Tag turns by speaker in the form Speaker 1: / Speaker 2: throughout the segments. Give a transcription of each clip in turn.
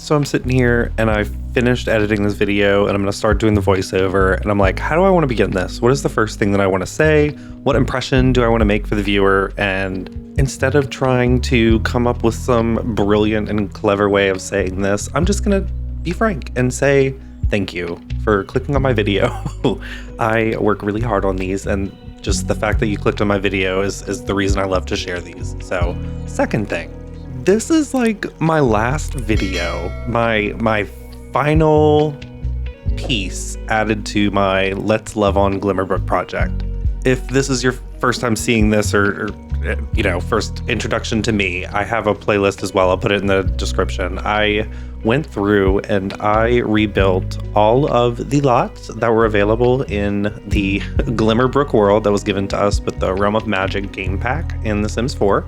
Speaker 1: So I'm sitting here and I finished editing this video and I'm going to start doing the voiceover, and I'm like, how do I want to begin this? What is the first thing that I want to say? What impression do I want to make for the viewer? And instead of trying to come up with some brilliant and clever way of saying this, I'm just going to be frank and say thank you for clicking on my video. I work really hard on these, and just the fact that you clicked on my video is the reason I love to share these. So, second thing. This is like my last video, my final piece added to my Let's Love on Glimmerbrook project. If this is your first time seeing this or first introduction to me, I have a playlist as well. I'll put it in the description. I went through and I rebuilt all of the lots that were available in the Glimmerbrook world that was given to us with the Realm of Magic game pack in The Sims 4.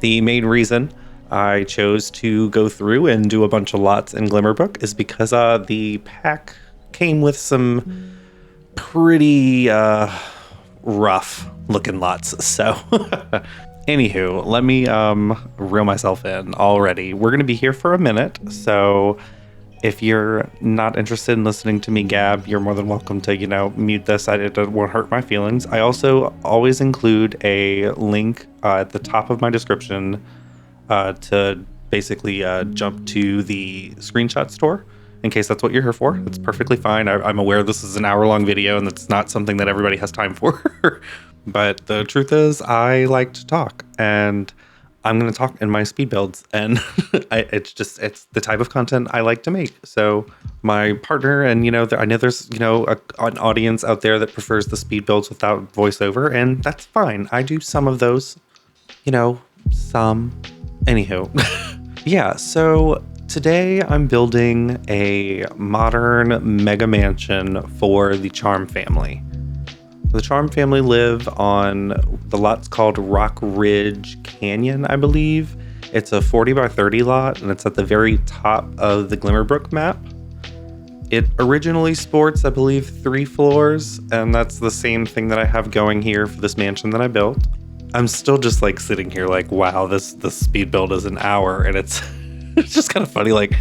Speaker 1: The main reason I chose to go through and do a bunch of lots in Glimmerbrook is because the pack came with some pretty rough looking lots. So anywho, let me reel myself in already. We're going to be here for a minute. So if you're not interested in listening to me gab, you're more than welcome to, mute this. It won't hurt my feelings. I also always include a link at the top of my description to basically jump to the screenshot store in case that's what you're here for. It's perfectly fine. I'm aware this is an hour-long video and it's not something that everybody has time for. But the truth is, I like to talk, and I'm going to talk in my speed builds, and it's the type of content I like to make. So my partner, and I know there's an audience out there that prefers the speed builds without voiceover, and that's fine. I do some of those, some. Anywho, yeah. So today I'm building a modern mega mansion for the Charm family. The Charm family live on the lot's called Rock Ridge Canyon, I believe. It's a 40 by 30 lot, and it's at the very top of the Glimmerbrook map. It originally sports, I believe, 3 floors, and that's the same thing that I have going here for this mansion that I built. I'm still just like sitting here like, wow, this speed build is an hour, and it's just kind of funny. Like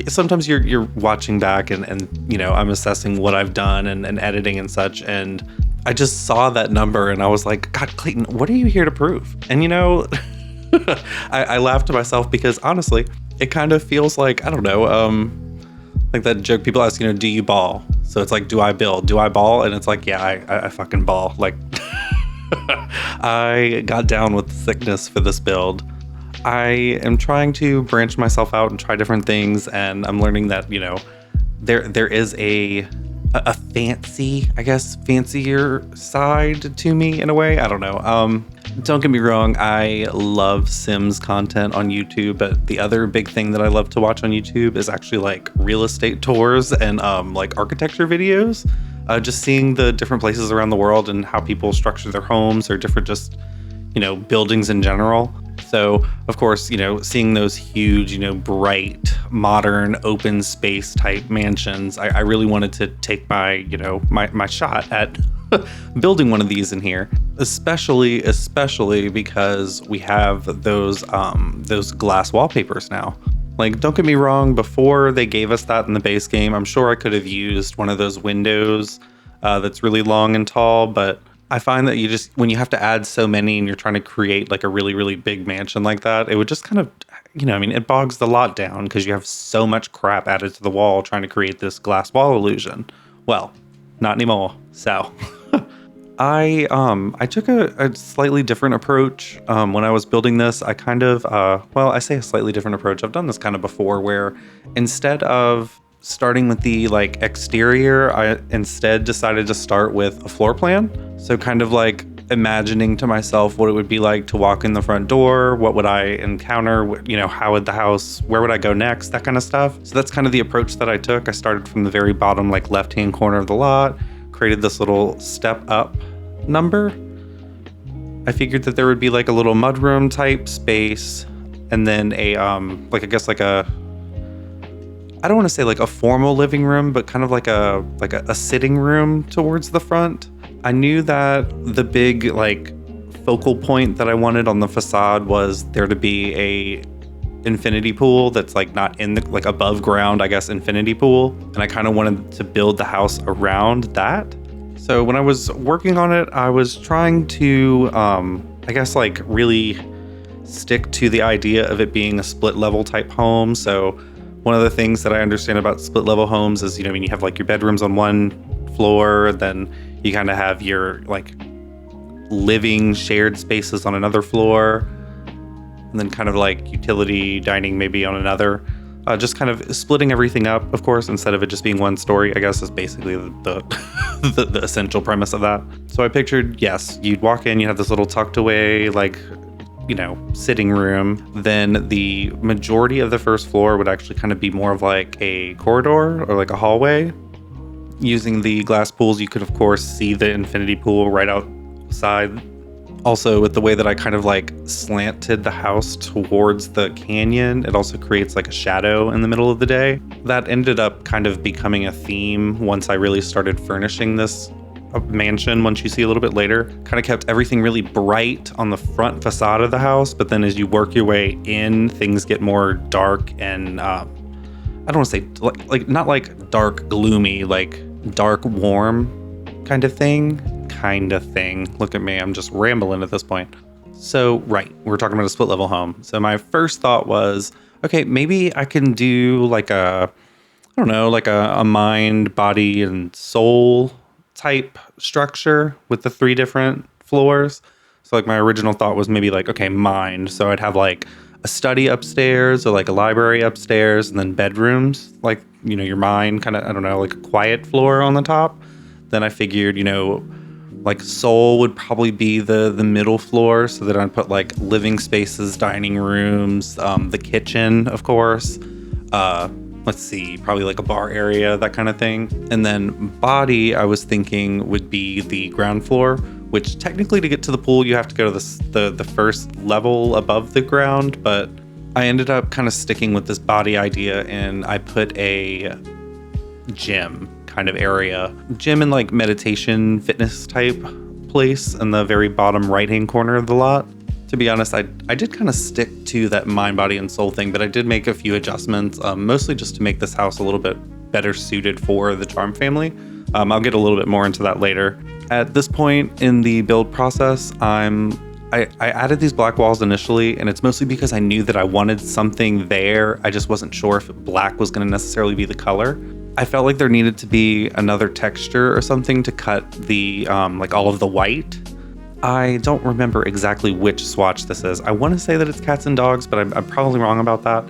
Speaker 1: sometimes you're watching back and I'm assessing what I've done and editing and such, and I just saw that number and I was like, God, Clayton, what are you here to prove? And I laughed to myself because honestly, it kind of feels like, I don't know, like that joke people ask, do you ball? So it's like, do I build? Do I ball? And it's like, yeah, I fucking ball. Like, I got down with the sickness for this build. I am trying to branch myself out and try different things, and I'm learning that, there is a fancier side to me in a way. I don't know. Don't get me wrong, I love Sims content on YouTube, but the other big thing that I love to watch on YouTube is actually like real estate tours and like architecture videos. Just seeing the different places around the world and how people structure their homes or different just, buildings in general. So, of course, seeing those huge, bright, modern, open space type mansions, I really wanted to take my, my shot at building one of these in here, especially because we have those glass wallpapers now. Like, don't get me wrong, before they gave us that in the base game, I'm sure I could have used one of those windows that's really long and tall, but I find that when you have to add so many and you're trying to create like a really, really big mansion like that, it would just kind of, it bogs the lot down because you have so much crap added to the wall trying to create this glass wall illusion. Well, not anymore. So I took a slightly different approach when I was building this. I kind of, I say a slightly different approach. I've done this kind of before where instead of starting with the like exterior, I instead decided to start with a floor plan. So kind of like imagining to myself what it would be like to walk in the front door, what would I encounter, how would the house, where would I go next, that kind of stuff. So that's kind of the approach that I took. I started from the very bottom, like left-hand corner of the lot, created this little step up number. I figured that there would be like a little mudroom type space, and then a I don't want to say like a formal living room, but kind of like a sitting room towards the front. I knew that the big like focal point that I wanted on the facade was there to be infinity pool that's like not in the like above ground, I guess, infinity pool. And I kind of wanted to build the house around that. So when I was working on it, I was trying to, I guess, like really stick to the idea of it being a split level type home. So one of the things that I understand about split level homes is, when you have like your bedrooms on one floor, then you kind of have your like living shared spaces on another floor, and then kind of like utility dining maybe on another. Just kind of splitting everything up, of course, instead of it just being one story, I guess, is basically the essential premise of that. So I pictured, yes, you'd walk in, you have this little tucked away, like, sitting room. Then the majority of the first floor would actually kind of be more of like a corridor or like a hallway. Using the glass pools, you could, of course, see the infinity pool right outside. Also, with the way that I kind of like slanted the house towards the canyon, it also creates like a shadow in the middle of the day. That ended up kind of becoming a theme once I really started furnishing this mansion. Once you see a little bit later, kind of kept everything really bright on the front facade of the house, but then as you work your way in, things get more dark and I don't want to say like not like dark gloomy, like dark warm kind of thing. Look at me, I'm just rambling at this point. So right, we're talking about a split level home. So my first thought was, okay, maybe I can do like a mind, body, and soul type structure with the 3 different floors. So like my original thought was maybe like, okay, mind. So I'd have like a study upstairs or like a library upstairs, and then bedrooms, like, your mind, kind of, I don't know, like a quiet floor on the top. Then I figured, like soul would probably be the middle floor, so that I'd put like living spaces, dining rooms, the kitchen, of course. Let's see, probably like a bar area, that kind of thing. And then body, I was thinking would be the ground floor, which technically to get to the pool, you have to go to the first level above the ground. But I ended up kind of sticking with this body idea, and I put a gym kind of area, gym and like meditation fitness type place in the very bottom right hand corner of the lot. To be honest, I did kind of stick to that mind, body, and soul thing, but I did make a few adjustments, mostly just to make this house a little bit better suited for the Charm family. I'll get a little bit more into that later. At this point in the build process, I added these black walls initially, and it's mostly because I knew that I wanted something there. I just wasn't sure if black was going to necessarily be the color. I felt like there needed to be another texture or something to cut the like all of the white. I don't remember exactly which swatch this is. I want to say that it's cats and dogs, but I'm probably wrong about that.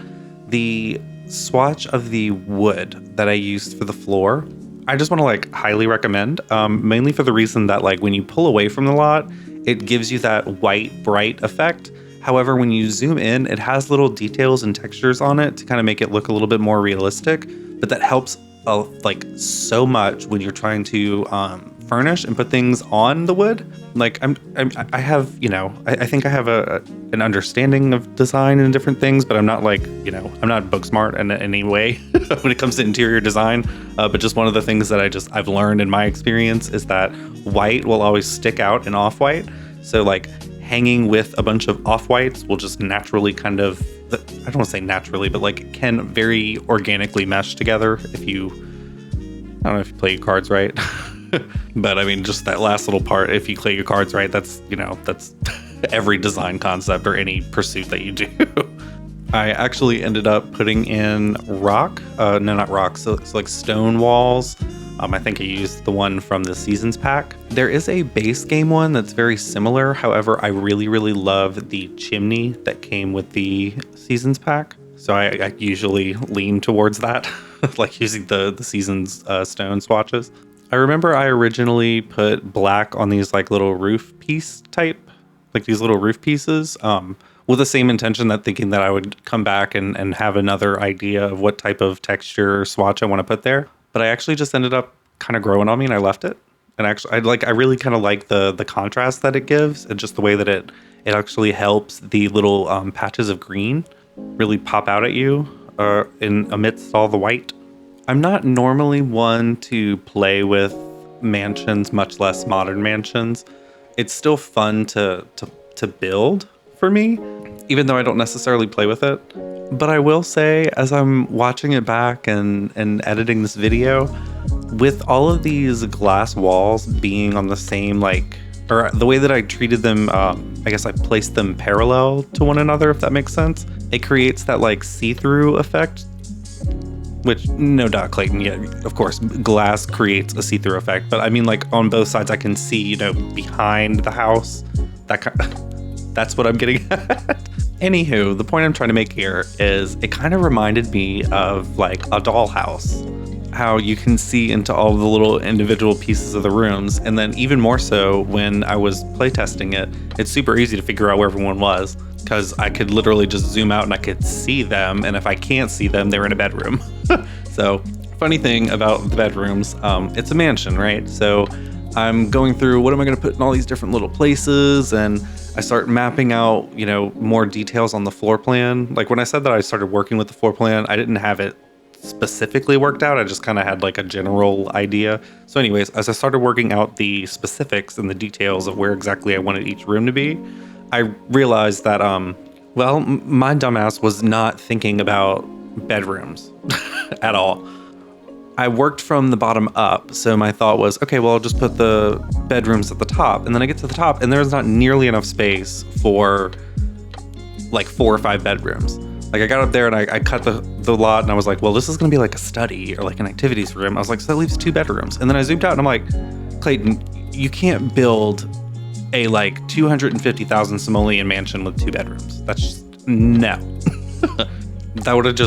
Speaker 1: The swatch of the wood that I used for the floor, I just want to like highly recommend, mainly for the reason that like when you pull away from the lot, it gives you that white bright effect. However, when you zoom in, it has little details and textures on it to kind of make it look a little bit more realistic, but that helps like so much when you're trying to furnish and put things on the wood. Like I have, I think I have an understanding of design and different things, but I'm not like, I'm not book smart in any way when it comes to interior design. But just one of the things that I've learned in my experience is that white will always stick out in off-white. So like hanging with a bunch of off-whites will just naturally kind of, I don't want to say naturally, but like can very organically mesh together if you, I don't know if you play your cards right. But I mean, just that last little part, if you play your cards right, that's, that's every design concept or any pursuit that you do. I actually ended up putting in rock, no, not rock, so it's like stone walls. I think I used the one from the Seasons pack. There is a base game one that's very similar. However, I really, really love the chimney that came with the Seasons pack. So I usually lean towards that, like using the Seasons stone swatches. I remember I originally put black on these like little roof piece type, like these little roof pieces, with the same intention, that thinking that I would come back and have another idea of what type of texture or swatch I want to put there. But I actually just ended up kind of growing on me, and I left it. And actually, I really kind of like the contrast that it gives, and just the way that it actually helps the little patches of green really pop out at you in amidst all the white. I'm not normally one to play with mansions, much less modern mansions. It's still fun to build for me, even though I don't necessarily play with it. But I will say, as I'm watching it back and editing this video, with all of these glass walls being on the same, like, or the way that I treated them, I guess I placed them parallel to one another, if that makes sense. It creates that like see-through effect, which no doubt, Clayton, yeah, of course, glass creates a see-through effect. But I mean, like on both sides, I can see, you know, behind the house. That's what I'm getting at. Anywho, the point I'm trying to make here is it kind of reminded me of like a dollhouse. How you can see into all the little individual pieces of the rooms. And then even more so when I was playtesting it, it's super easy to figure out where everyone was because I could literally just zoom out and I could see them. And if I can't see them, they're in a bedroom. So funny thing about the bedrooms, it's a mansion, right? So I'm going through, what am I going to put in all these different little places? And I start mapping out, you know, more details on the floor plan. Like when I said that I started working with the floor plan, I didn't have it specifically worked out. I just kind of had like a general idea. So anyways, as I started working out the specifics and the details of where exactly I wanted each room to be, I realized that, well, my dumbass was not thinking about bedrooms at all. I worked from the bottom up. So my thought was, okay, well, I'll just put the bedrooms at the top. And then I get to the top and there's not nearly enough space for like 4 or 5 bedrooms. Like I got up there and I cut the lot and I was like, well, this is gonna be like a study or like an activities room. I was like, so that leaves 2 bedrooms. And then I zoomed out and I'm like, Clayton, you can't build a like 250,000 simoleon mansion with 2 bedrooms. That's just, no. That would have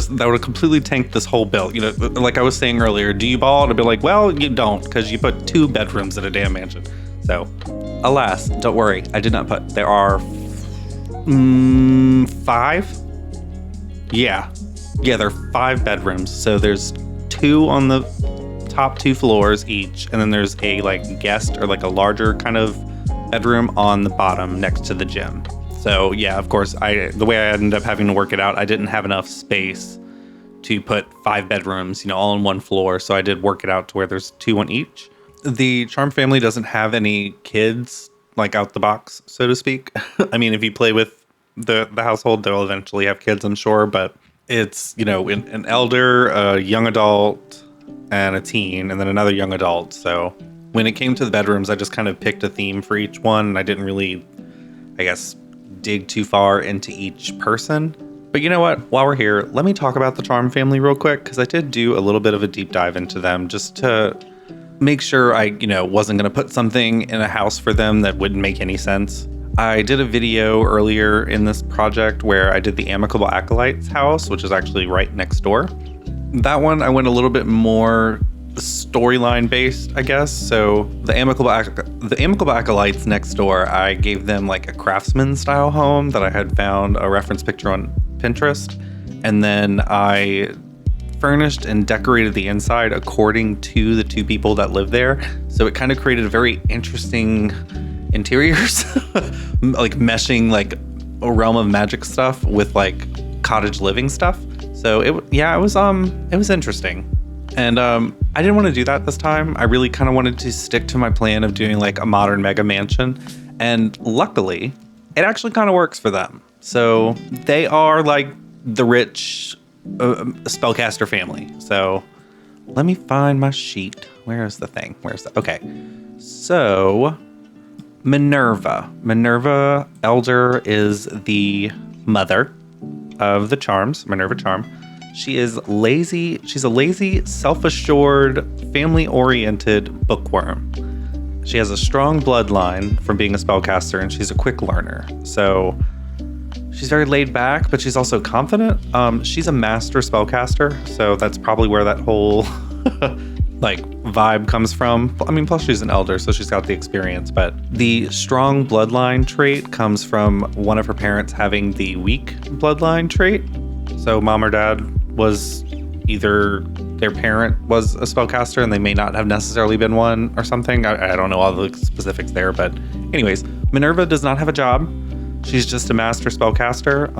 Speaker 1: completely tanked this whole build. You know, like I was saying earlier, do you ball? And I'd be like, well, you don't, because you put 2 bedrooms in a damn mansion. So alas, don't worry. I did not put, there are 5. Yeah, there are 5 bedrooms. So there's 2 on the top 2 floors each, and then there's a like guest or like a larger kind of bedroom on the bottom next to the gym. So yeah, of course, the way I ended up having to work it out, I didn't have enough space to put 5 bedrooms, you know, all on one floor. So I did work it out to where there's 2 on each. The Charm family doesn't have any kids like out the box, so to speak. I mean, if you play with the household, they'll eventually have kids, I'm sure, but it's, you know, an elder, a young adult, and a teen, and then another young adult. So when it came to the bedrooms, I just kind of picked a theme for each one, and I didn't really, I guess, dig too far into each person. But you know what? While we're here, let me talk about the Charm family real quick, because I did do a little bit of a deep dive into them just to make sure I, you know, wasn't going to put something in a house for them that wouldn't make any sense. I did a video earlier in this project where I did the Amicable Acolytes house, which is actually right next door. That one, I went a little bit more storyline based, I guess. So the Amicable Acolytes next door, I gave them like a craftsman style home that I had found a reference picture on Pinterest. And then I furnished and decorated the inside according to the 2 people that live there. So it kind of created a very interesting interiors, like meshing like a realm of magic stuff with like cottage living stuff. So it was interesting. And I didn't want to do that this time. I really kind of wanted to stick to my plan of doing like a modern mega mansion. And luckily, it actually kind of works for them. So they are like the rich spellcaster family. So let me find my sheet. Where is the thing? Okay. So Minerva Elder is the mother of the Charms, Minerva Charm. She is lazy. She's a lazy, self-assured, family-oriented bookworm. She has a strong bloodline from being a spellcaster, and she's a quick learner. So she's very laid back, but she's also confident. She's a master spellcaster, so that's probably where that whole like vibe comes from. I mean, plus she's an elder, so she's got the experience, but the strong bloodline trait comes from one of her parents having the weak bloodline trait. So mom or dad was either their parent was a spellcaster and they may not have necessarily been one or something. I don't know all the specifics there, but anyways, Minerva does not have a job. She's just a master spellcaster,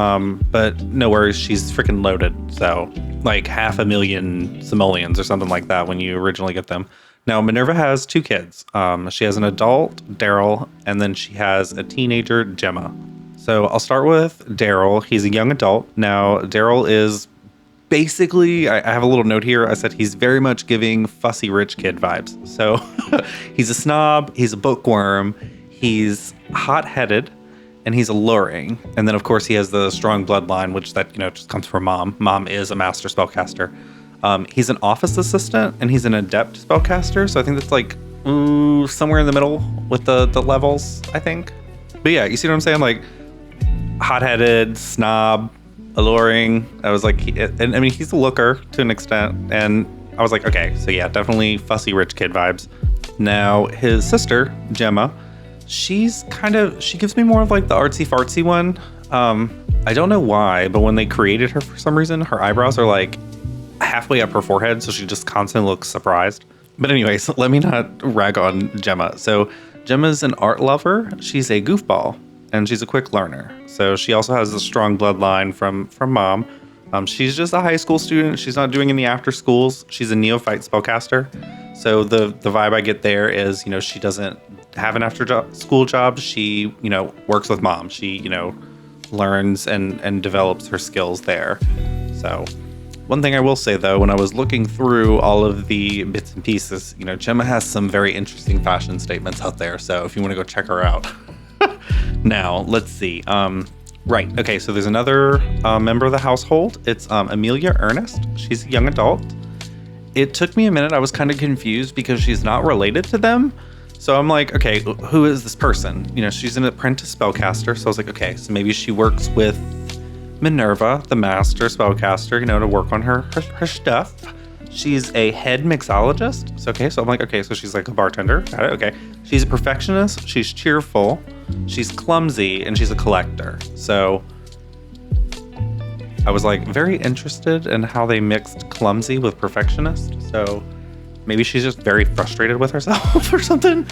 Speaker 1: but no worries, she's freaking loaded. So like 500,000 simoleons or something like that when you originally get them. Now, Minerva has 2 kids. She has an adult, Daryl, and then she has a teenager, Gemma. So I'll start with Daryl. He's a young adult. Now, Daryl is basically, I have a little note here. I said he's very much giving fussy rich kid vibes. So he's a snob, he's a bookworm, he's hot-headed, and he's alluring. And then, of course, he has the strong bloodline, which that, just comes from mom. Mom is a master spellcaster. He's an office assistant, and he's an adept spellcaster. So I think that's like somewhere in the middle with the levels, I think. But yeah, you see what I'm saying? Like, hot-headed, snob, alluring. I was like, and I mean, he's a looker to an extent. And I was like, okay, so yeah, definitely fussy rich kid vibes. Now, his sister, Gemma, she gives me more of like the artsy fartsy one. I don't know why, but when they created her, for some reason, her eyebrows are like halfway up her forehead, so she just constantly looks surprised. But anyways, let me not rag on Gemma. So Gemma's an art lover. She's a goofball, and she's a quick learner. So she also has a strong bloodline from mom. She's just a high school student. She's not doing any after schools. She's a neophyte spellcaster. So the vibe I get there is, she doesn't have an school job. She, works with mom. She, learns and develops her skills there. So one thing I will say, though, when I was looking through all of the bits and pieces, Gemma has some very interesting fashion statements out there. So if you want to go check her out. Now, let's see. Right. Okay. So there's another member of the household. It's Amelia Ernest. She's a young adult. It took me a minute. I was kind of confused because she's not related to them. So I'm like, okay, who is this person? She's an apprentice spellcaster. So I was like, okay, so maybe she works with Minerva, the master spellcaster, to work on her stuff. She's a head mixologist. So I'm like, okay, so she's like a bartender. Got it. Okay. She's a perfectionist. She's cheerful. She's clumsy, and she's a collector. So I was like very interested in how they mixed clumsy with perfectionist. So maybe she's just very frustrated with herself or something.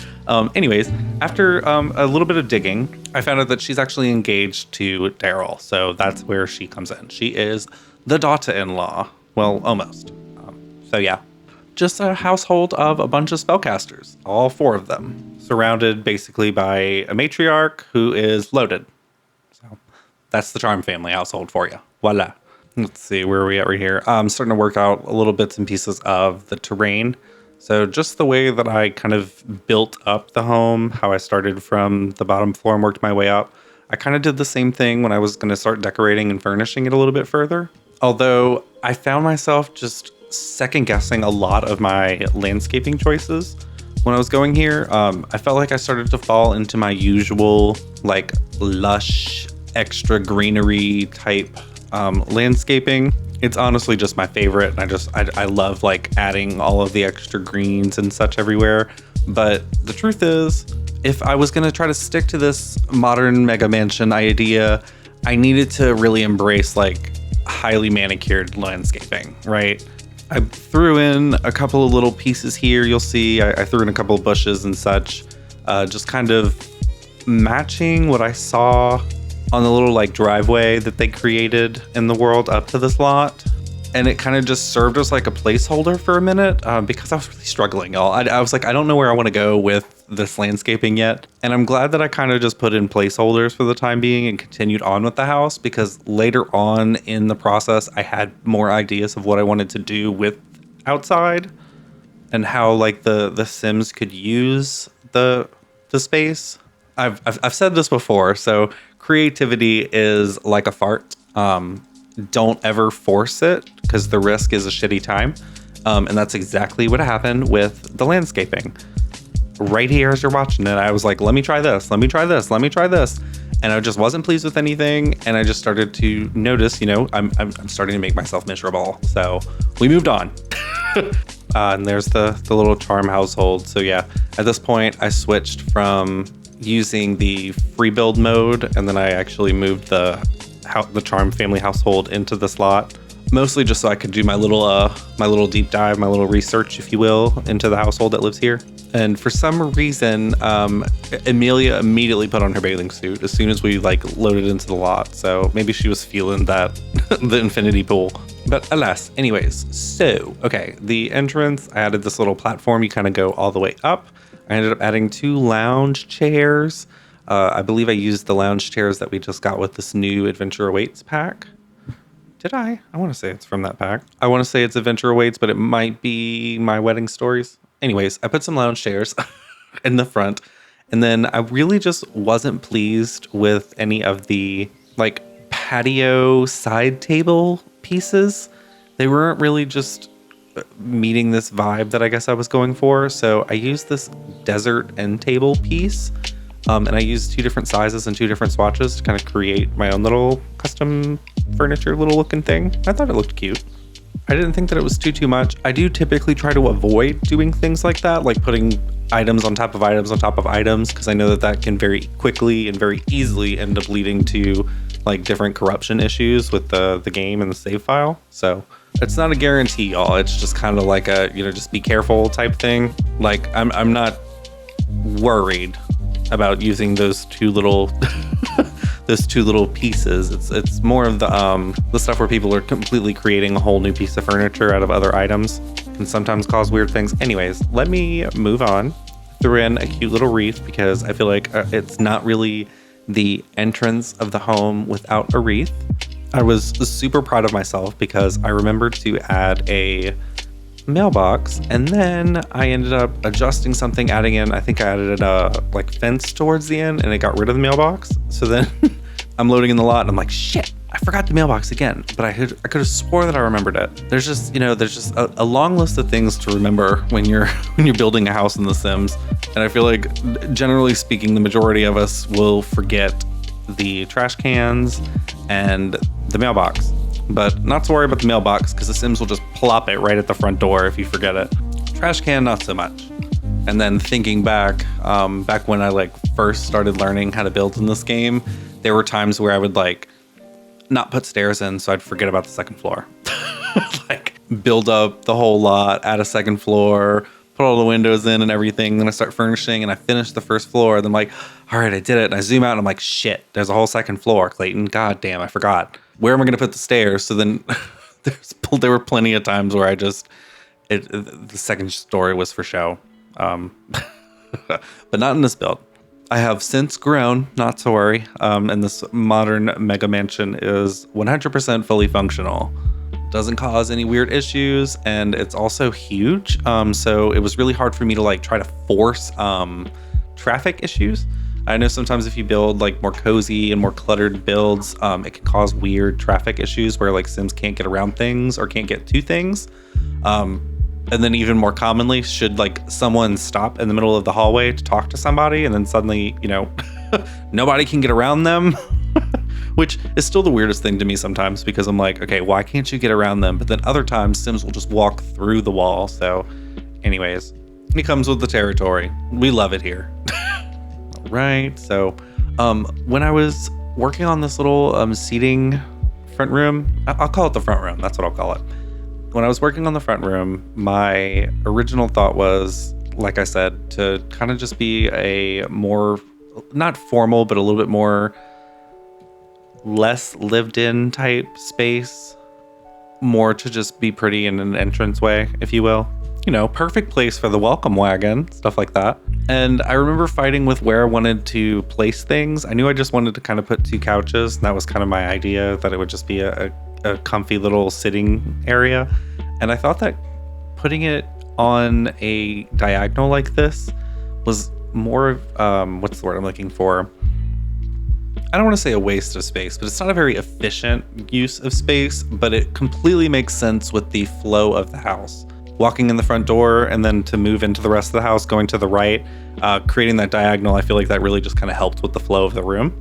Speaker 1: Anyways, after a little bit of digging, I found out that she's actually engaged to Daryl. So that's where she comes in. She is the daughter-in-law. Well, almost. So yeah, just a household of a bunch of spellcasters, all 4 of them, surrounded basically by a matriarch who is loaded. So that's the Charm family household for you. Voila. Let's see, where are we at right here? I'm starting to work out a little bits and pieces of the terrain. So just the way that I kind of built up the home, how I started from the bottom floor and worked my way up. I kind of did the same thing when I was going to start decorating and furnishing it a little bit further. Although I found myself just second guessing a lot of my landscaping choices when I was going here. I felt like I started to fall into my usual like lush, extra greenery type landscaping. It's honestly just my favorite, and I love like adding all of the extra greens and such everywhere. But the truth is, if I was gonna try to stick to this modern mega mansion idea, I needed to really embrace like highly manicured landscaping, right? I threw in a couple of little pieces here. You'll see I threw in a couple of bushes and such, just kind of matching what I saw on the little like driveway that they created in the world up to this lot. And it kind of just served as like a placeholder for a minute because I was really struggling, y'all. I was like, I don't know where I want to go with this landscaping yet. And I'm glad that I kind of just put in placeholders for the time being and continued on with the house, because later on in the process, I had more ideas of what I wanted to do with outside and how like the Sims could use the space. I've said this before, so creativity is like a fart. Don't ever force it, because the risk is a shitty time. And that's exactly what happened with the landscaping. Right here as you're watching it, I was like, let me try this, let me try this, let me try this. And I just wasn't pleased with anything. And I just started to notice, I'm starting to make myself miserable. So we moved on. And there's the little Charm household. So yeah, at this point I switched from using the free build mode, and then I actually moved the Charm family household into the slot, mostly just so I could do my little deep dive, my little research, if you will, into the household that lives here. And for some reason, Amelia immediately put on her bathing suit as soon as we like loaded into the lot. So maybe she was feeling that the infinity pool. But alas, anyways, so okay, the entrance, I added this little platform. You kind of go all the way up. I ended up adding 2 lounge chairs. I believe I used the lounge chairs that we just got with this new Adventure Awaits pack. Did I? I want to say it's from that pack. I want to say it's Adventure Awaits, but it might be My Wedding Stories. Anyways, I put some lounge chairs in the front, and then I really just wasn't pleased with any of the like patio side table pieces. They weren't really just meeting this vibe that I guess I was going for. So I used this desert end table piece. And I used 2 different sizes and 2 different swatches to kind of create my own little custom furniture little looking thing. I thought it looked cute. I didn't think that it was too much. I do typically try to avoid doing things like that, like putting items on top of items on top of items, because I know that that can very quickly and very easily end up leading to like different corruption issues with the game and the save file. So it's not a guarantee, y'all. It's just kind of like a, just be careful type thing. Like I'm not worried about using those 2 little those 2 little pieces. It's more of the stuff where people are completely creating a whole new piece of furniture out of other items. Can sometimes cause weird things. Anyways, let me move on. Threw in a cute little wreath because I feel like it's not really the entrance of the home without a wreath. I was super proud of myself because I remembered to add a mailbox, and then I ended up adjusting something, adding in, I think I added a like fence towards the end, and it got rid of the mailbox. So then I'm loading in the lot and I'm like, shit, I forgot the mailbox again, but I could have swore that I remembered it. There's just a long list of things to remember when you're building a house in The Sims, and I feel like generally speaking the majority of us will forget the trash cans and the mailbox. But not to worry about the mailbox, because the Sims will just plop it right at the front door if you forget it. Trash can, not so much. And then thinking back, back when I like first started learning how to build in this game, there were times where I would like not put stairs in, so I'd forget about the second floor. Like build up the whole lot, add a second floor, put all the windows in and everything. Then I start furnishing and I finish the first floor. And I'm like, all right, I did it. And I zoom out and I'm like, shit, there's a whole second floor, Clayton. God damn, I forgot. Where am I going to put the stairs? So then there were plenty of times where the second story was for show. But not in this build. I have since grown, not to worry. And this modern mega mansion is 100% fully functional. Doesn't cause any weird issues, and it's also huge. So it was really hard for me to like try to force traffic issues. I know sometimes if you build like more cozy and more cluttered builds, it can cause weird traffic issues where like Sims can't get around things or can't get to things. And then even more commonly, should like someone stop in the middle of the hallway to talk to somebody and then suddenly, nobody can get around them, which is still the weirdest thing to me sometimes, because I'm like, okay, why can't you get around them? But then other times Sims will just walk through the wall. So anyways, it comes with the territory. We love it here. Right. So when I was working on this little seating front room, I'll call it the front room. That's what I'll call it. When I was working on the front room, my original thought was, like I said, to kind of just be a more, not formal, but a little bit more less lived in type space, more to just be pretty in an entranceway, if you will. Perfect place for the welcome wagon, stuff like that. And I remember fighting with where I wanted to place things. I knew I just wanted to kind of put 2 couches, and that was kind of my idea, that it would just be a comfy little sitting area. And I thought that putting it on a diagonal like this was more of, what's the word I'm looking for? I don't want to say a waste of space, but it's not a very efficient use of space, but it completely makes sense with the flow of the house. Walking in the front door and then to move into the rest of the house, going to the right, creating that diagonal, I feel like that really just kind of helped with the flow of the room.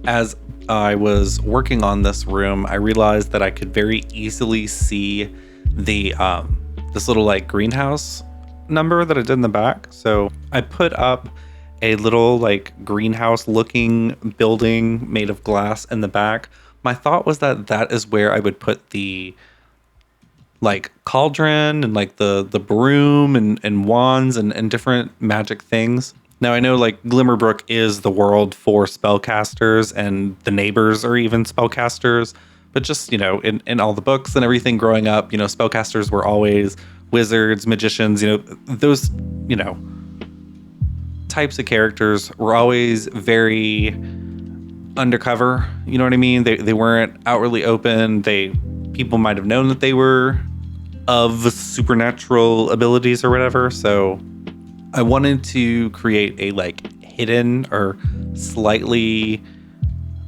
Speaker 1: As I was working on this room, I realized that I could very easily see the this little like greenhouse number that I did in the back. So I put up a little like greenhouse looking building made of glass in the back. My thought was that that is where I would put the like cauldron and like the broom and wands and different magic things. Now I know like Glimmerbrook is the world for spellcasters, and the neighbors are even spellcasters, but just, in all the books and everything growing up, spellcasters were always wizards, magicians, those, types of characters were always very undercover. You know what I mean? They weren't outwardly open. People might have known that they were of supernatural abilities or whatever. So I wanted to create a like hidden or slightly,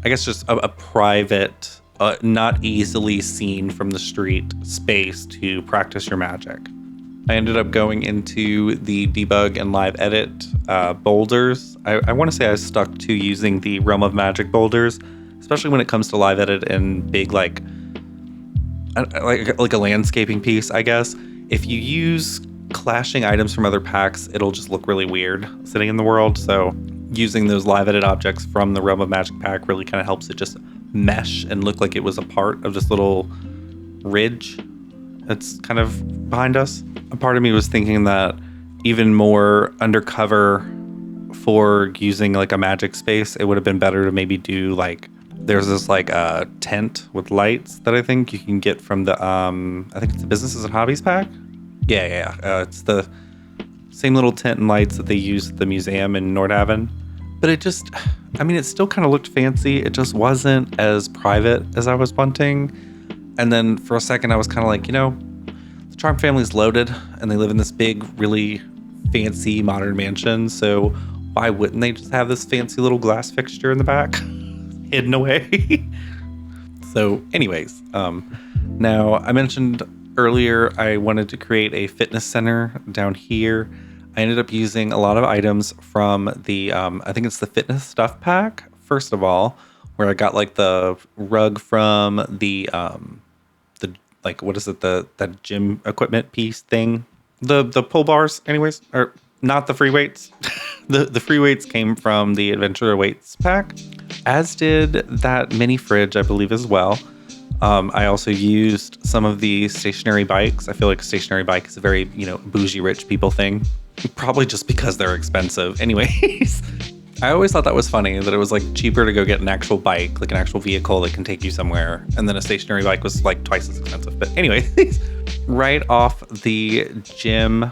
Speaker 1: I guess, just a private, not easily seen from the street space to practice your magic. I ended up going into the debug and live edit boulders. I want to say I stuck to using the Realm of Magic boulders, especially when it comes to live edit and big like a landscaping piece, I guess. If you use clashing items from other packs, it'll just look really weird sitting in the world. So using those live edit objects from the Realm of Magic pack really kind of helps it just mesh and look like it was a part of this little ridge that's kind of behind us. A part of me was thinking that even more undercover for using like a magic space, it would have been better to maybe do like, there's this like tent with lights that I think you can get from the, I think it's the Businesses and Hobbies pack. Yeah. It's the same little tent and lights that they use at the museum in Nordhaven. But it just, I mean, it still kind of looked fancy. It just wasn't as private as I was wanting. And then for a second, I was kind of like, the Charm family's loaded and they live in this big, really fancy modern mansion. So why wouldn't they just have this fancy little glass fixture in the back hidden away? So anyways, now I mentioned earlier I wanted to create a fitness center down here. I ended up using a lot of items from the, I think it's the fitness stuff pack, first of all, where I got like the rug from the like, what is it? That gym equipment piece thing, the pull bars anyways, or not the free weights. The free weights came from the Adventure Weights pack, as did that mini fridge, I believe, as well. I also used some of the stationary bikes. I feel like a stationary bike is a very, bougie rich people thing. Probably just because they're expensive. Anyways, I always thought that was funny, that it was like cheaper to go get an actual bike, like an actual vehicle that can take you somewhere. And then a stationary bike was like twice as expensive. But anyways, right off the gym,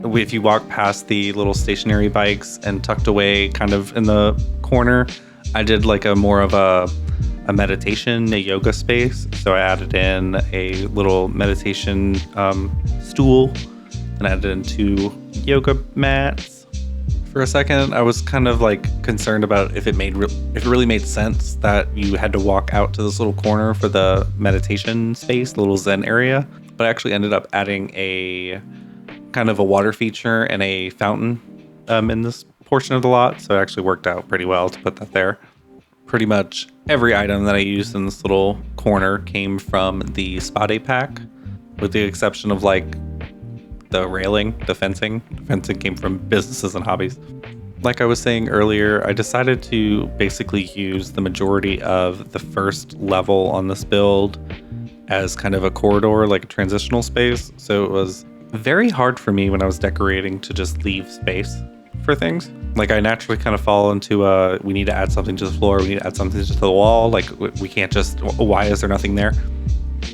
Speaker 1: if you walk past the little stationary bikes and tucked away kind of in the corner, I did like a more of a meditation, a yoga space. So I added in a little meditation stool and added in 2 yoga mats. For a second, I was kind of like concerned about if it really made sense that you had to walk out to this little corner for the meditation space, the little Zen area. But I actually ended up adding a kind of a water feature and a fountain in this portion of the lot. So it actually worked out pretty well to put that there. Pretty much every item that I used in this little corner came from the Spa Day pack, with the exception of like the railing, the fencing. The fencing came from Businesses and Hobbies. Like I was saying earlier, I decided to basically use the majority of the first level on this build as kind of a corridor, like a transitional space. So it was very hard for me when I was decorating to just leave space for things. Like I naturally kind of fall into we need to add something to the floor, we need to add something to the wall. Like we can't just, why is there nothing there?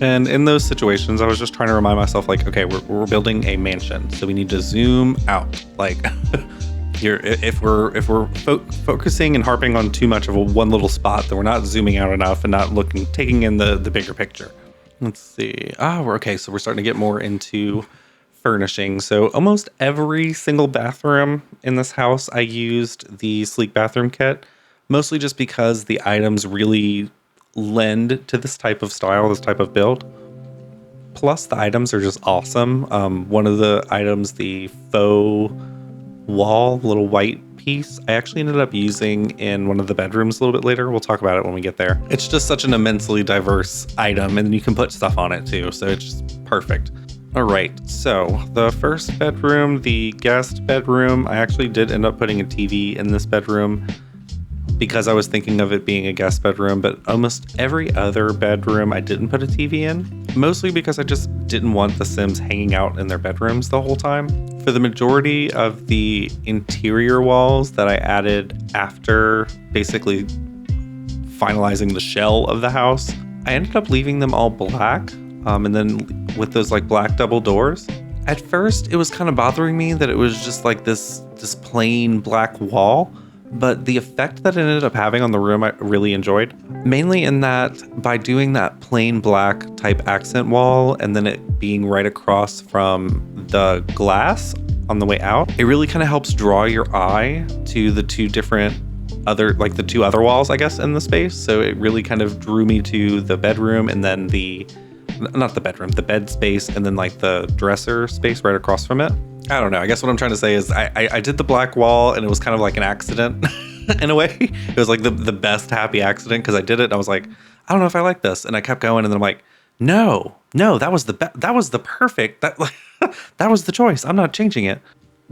Speaker 1: And in those situations, I was just trying to remind myself, like, okay, we're building a mansion, so we need to zoom out. Like, if we're focusing and harping on too much of one little spot, then we're not zooming out enough and not taking in the bigger picture. Let's see. Okay, so we're starting to get more into furnishing. So almost every single bathroom in this house, I used the Sleek Bathroom Kit, mostly just because the items really lend to this type of style, this type of build. Plus the items are just awesome. One of the items, the faux wall, little white piece, I actually ended up using in one of the bedrooms a little bit later. We'll talk about it when we get there. It's just such an immensely diverse item, and you can put stuff on it too, so it's just perfect. All right, so the first bedroom, the guest bedroom, I actually did end up putting a TV in this bedroom because I was thinking of it being a guest bedroom, but almost every other bedroom I didn't put a TV in, mostly because I just didn't want the Sims hanging out in their bedrooms the whole time. For the majority of the interior walls that I added after basically finalizing the shell of the house, I ended up leaving them all black. And then with those like black double doors, At first, it was kind of bothering me that it was just like this plain black wall, but the effect that it ended up having on the room I really enjoyed. Mainly in that by doing that plain black type accent wall and then it being right across from the glass on the way out, it really kind of helps draw your eye to the two other walls, I guess, in the space. So it really kind of drew me to the bedroom and then the bed space and then like the dresser space right across from it. I don't know. I guess what I'm trying to say is I did the black wall and it was kind of like an accident in a way. It was like the best happy accident because I did it and I was like, I don't know if I like this. And I kept going and then I'm like, no, that was the perfect, that was the choice. I'm not changing it.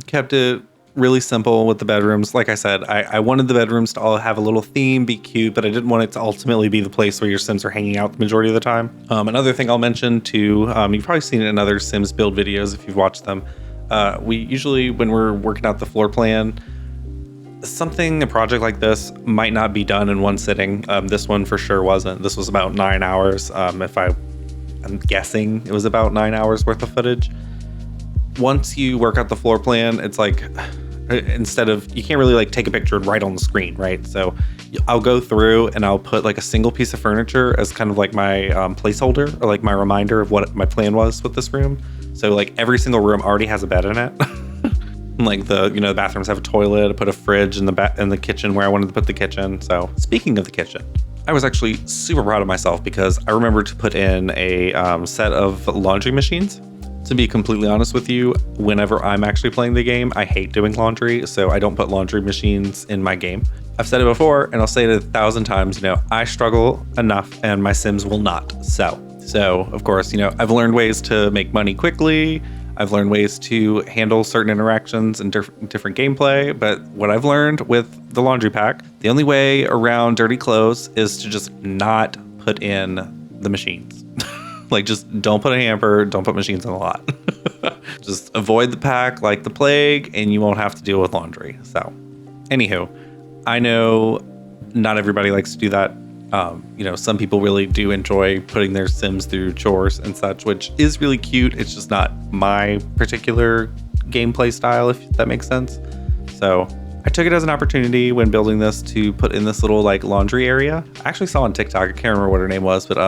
Speaker 1: Kept it really simple with the bedrooms. Like I said, I wanted the bedrooms to all have a little theme, be cute, but I didn't want it to ultimately be the place where your Sims are hanging out the majority of the time. Another thing I'll mention too, you've probably seen it in other Sims build videos if you've watched them. We usually, when we're working out the floor plan, a project like this might not be done in one sitting. This one for sure wasn't. This was about 9 hours. I'm guessing it was about 9 hours worth of footage. Once you work out the floor plan, it's like, you can't really like take a picture right on the screen, right? So I'll go through and I'll put like a single piece of furniture as kind of like my placeholder or like my reminder of what my plan was with this room. So like every single room already has a bed in it. Like the bathrooms have a toilet. I put a fridge in the kitchen where I wanted to put the kitchen. So speaking of the kitchen, I was actually super proud of myself because I remembered to put in a set of laundry machines. To be completely honest with you, whenever I'm actually playing the game, I hate doing laundry, so I don't put laundry machines in my game. I've said it before, and I'll say it 1,000 times, I struggle enough, and my Sims will not sell. So, of course, I've learned ways to make money quickly. I've learned ways to handle certain interactions and different gameplay, but what I've learned with the laundry pack, the only way around dirty clothes is to just not put in the machines. Like, just don't put a hamper, don't put machines in the lot. Just avoid the pack like the plague, and you won't have to deal with laundry. So, anywho, I know not everybody likes to do that. Some people really do enjoy putting their Sims through chores and such, which is really cute. It's just not my particular gameplay style, if that makes sense. So, I took it as an opportunity when building this to put in this little like laundry area. I actually saw on TikTok, I can't remember what her name was, but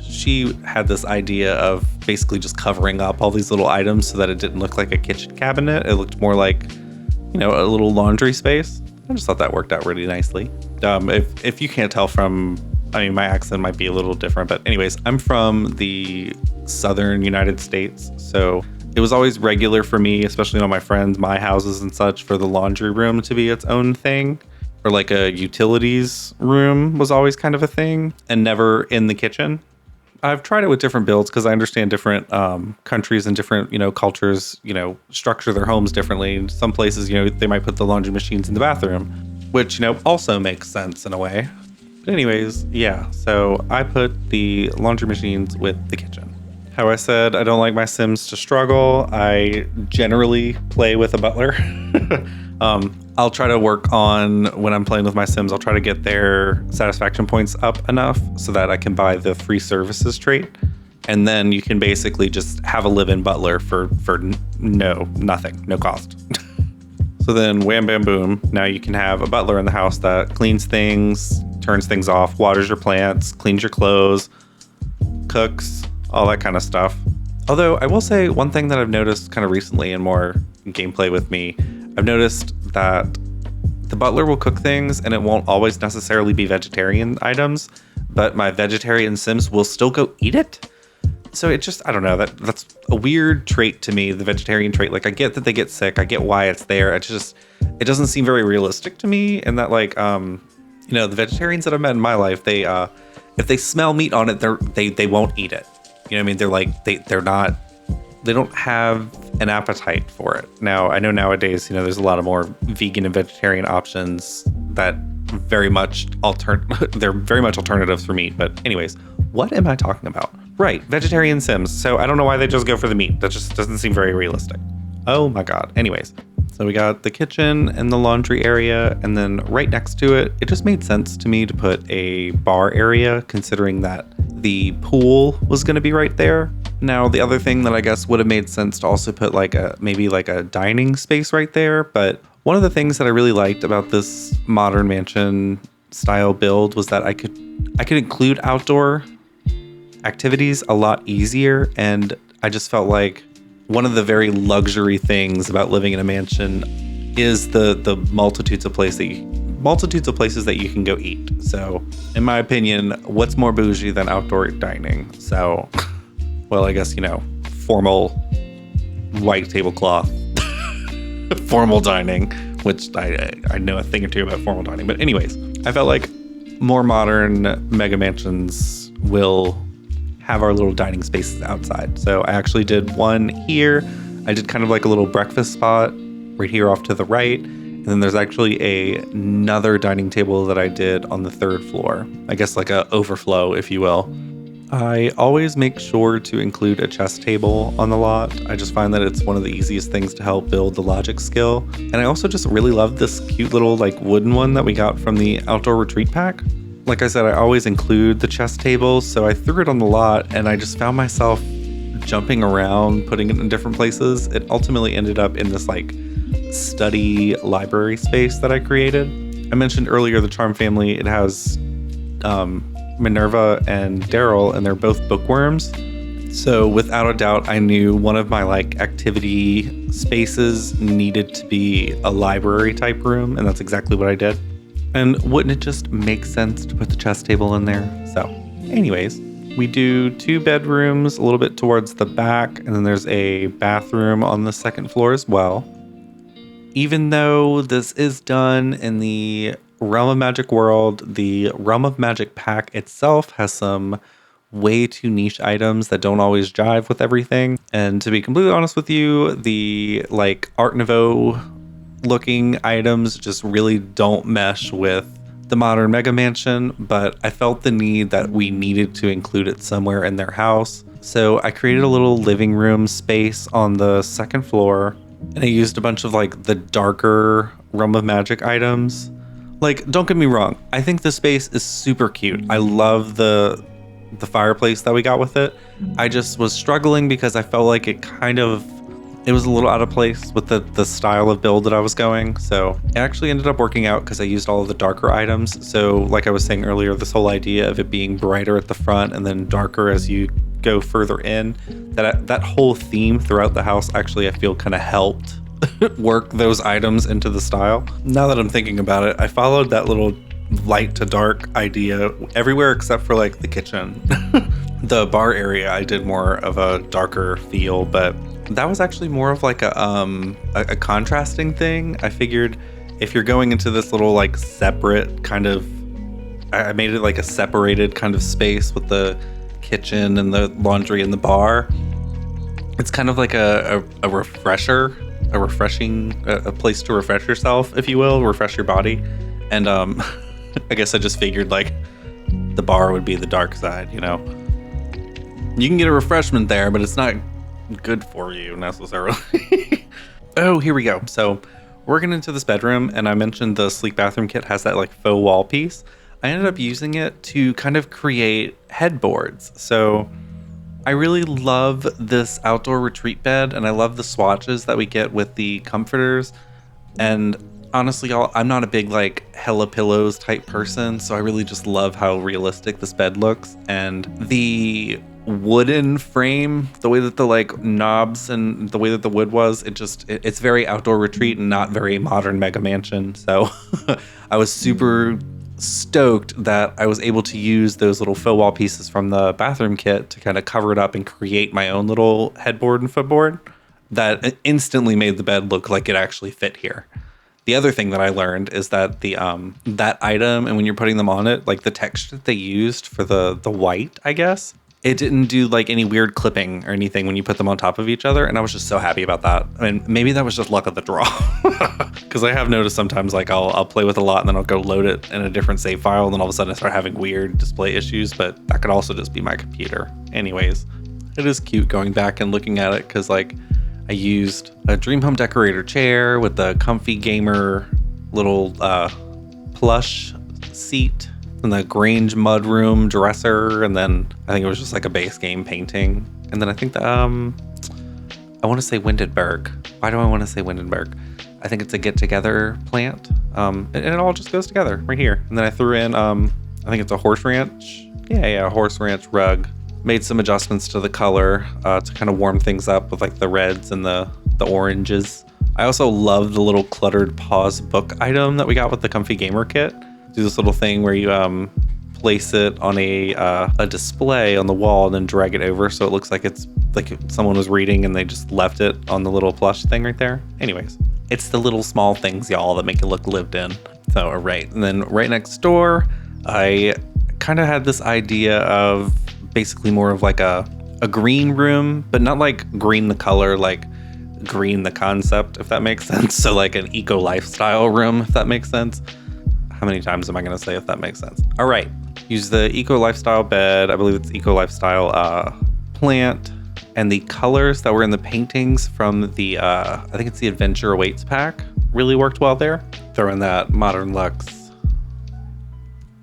Speaker 1: she had this idea of basically just covering up all these little items so that it didn't look like a kitchen cabinet. It looked more like, a little laundry space. I just thought that worked out really nicely. If you can't tell from, my accent might be a little different, but anyways, I'm from the southern United States. So it was always regular for me, especially on my friends, my houses and such, for the laundry room to be its own thing. Or like a utilities room was always kind of a thing and never in the kitchen. I've tried it with different builds because I understand different countries and different, cultures, structure their homes differently. Some places, they might put the laundry machines in the bathroom, which, also makes sense in a way. But anyways, yeah, so I put the laundry machines with the kitchen. How I said, I don't like my Sims to struggle. I generally play with a butler. I'll try to work on, when I'm playing with my Sims, I'll try to get their satisfaction points up enough so that I can buy the free services trait. And then you can basically just have a live-in butler for nothing, no cost. So then wham, bam, boom. Now you can have a butler in the house that cleans things, turns things off, waters your plants, cleans your clothes, cooks, all that kind of stuff. Although I will say one thing that I've noticed kind of recently in more gameplay with me, I've noticed that the butler will cook things and it won't always necessarily be vegetarian items, but my vegetarian Sims will still go eat it. So it just, I don't know, that's a weird trait to me, the vegetarian trait. Like, I get that they get sick, I get why it's there. It doesn't seem very realistic to me. And that like, the vegetarians that I've met in my life, they, if they smell meat on it, they won't eat it. You know what I mean? They're like, they don't have an appetite for it. Now, I know nowadays, there's a lot of more vegan and vegetarian options that very much they're very much alternatives for meat. But anyways, what am I talking about? Right, vegetarian Sims. So I don't know why they just go for the meat. That just doesn't seem very realistic. Oh my God. Anyways, so we got the kitchen and the laundry area, and then right next to it, it just made sense to me to put a bar area, considering that the pool was going to be right there. Now, the other thing that I guess would have made sense to also put like maybe like a dining space right there. But one of the things that I really liked about this modern mansion style build was that I could include outdoor activities a lot easier. And I just felt like one of the very luxury things about living in a mansion is the multitudes of places that you can go eat. So in my opinion, what's more bougie than outdoor dining? So, well, I guess, formal white tablecloth, formal dining, which I know a thing or two about formal dining. But anyways, I felt like more modern mega mansions will have our little dining spaces outside. So I actually did one here. I did kind of like a little breakfast spot right here off to the right. And then there's actually another dining table that I did on the 3rd floor. I guess like a overflow, if you will. I always make sure to include a chess table on the lot. I just find that it's one of the easiest things to help build the logic skill. And I also just really love this cute little like wooden one that we got from the outdoor retreat pack. Like I said, I always include the chess table, so I threw it on the lot and I just found myself jumping around, putting it in different places. It ultimately ended up in this like study library space that I created. I mentioned earlier the Charm family. It has Minerva and Daryl, and they're both bookworms. So without a doubt, I knew one of my like activity spaces needed to be a library type room, and that's exactly what I did. And wouldn't it just make sense to put the chess table in there? So anyways, we do 2 bedrooms a little bit towards the back, and then there's a bathroom on the 2nd floor as well. Even though this is done in the Realm of Magic world, the Realm of Magic pack itself has some way too niche items that don't always jive with everything. And to be completely honest with you, the like Art Nouveau looking items just really don't mesh with the modern Mega Mansion, but I felt the need that we needed to include it somewhere in their house. So I created a little living room space on the 2nd floor, and I used a bunch of like the darker Realm of Magic items. Like, don't get me wrong, I think the space is super cute. I love the fireplace that we got with it. I just was struggling because I felt like it was a little out of place with the style of build that I was going. So it actually ended up working out because I used all of the darker items. So like I was saying earlier, this whole idea of it being brighter at the front and then darker as you go further in, that whole theme throughout the house actually I feel kind of helped work those items into the style. Now that I'm thinking about it, I followed that little light to dark idea everywhere except for like the kitchen. The bar area, I did more of a darker feel, but that was actually more of like a contrasting thing. I figured if you're going into this little like separate kind of, I made it like a separated kind of space with the kitchen and the laundry and the bar. It's kind of like a refresher, a place to refresh yourself, if you will, refresh your body. And I guess I just figured like the bar would be the dark side, you know. You can get a refreshment there, but it's not good for you necessarily. Oh, here we go. So we're getting into this bedroom, and I mentioned the sleek bathroom kit has that like faux wall piece. I ended up using it to kind of create headboards. So I really love this outdoor retreat bed, and I love the swatches that we get with the comforters. And honestly, y'all, I'm not a big like hella pillows type person, so I really just love how realistic this bed looks. And the wooden frame, the way that the like knobs and the way that the wood was, it's very outdoor retreat and not very modern Mega Mansion. So I was super stoked that I was able to use those little faux wall pieces from the bathroom kit to kind of cover it up and create my own little headboard and footboard that instantly made the bed look like it actually fit here. The other thing that I learned is that the that item, and when you're putting them on it, like the texture that they used for the white, I guess, it didn't do like any weird clipping or anything when you put them on top of each other. And I was just so happy about that. I mean, maybe that was just luck of the draw, because I have noticed sometimes like I'll play with a lot and then I'll go load it in a different save file, and then all of a sudden I start having weird display issues, but that could also just be my computer. Anyways, it is cute going back and looking at it, because like I used a Dream Home Decorator chair with the comfy gamer little plush seat, and the Grange mudroom dresser, and then I think it was just like a base game painting. And then I think I want to say Windenburg. Why do I want to say Windenburg? I think it's a get-together plant. And it all just goes together right here. And then I threw in, I think it's a horse ranch. Yeah, horse ranch rug. Made some adjustments to the color to kind of warm things up with like the reds and the oranges. I also love the little cluttered pause book item that we got with the Comfy Gamer kit. Do this little thing where you place it on a display on the wall and then drag it over so it looks like it's like someone was reading and they just left it on the little plush thing right there. Anyways, it's the little small things, y'all, that make it look lived in. So, right. And then right next door, I kind of had this idea of basically more of like a green room, but not like green the color, like green the concept, if that makes sense. So like an eco lifestyle room, if that makes sense. How many times am I going to say if that makes sense? All right. Use the eco lifestyle bed. I believe it's eco lifestyle plant. And the colors that were in the paintings from the, I think it's the Adventure Awaits pack, really worked well there. Throw in that Modern Luxe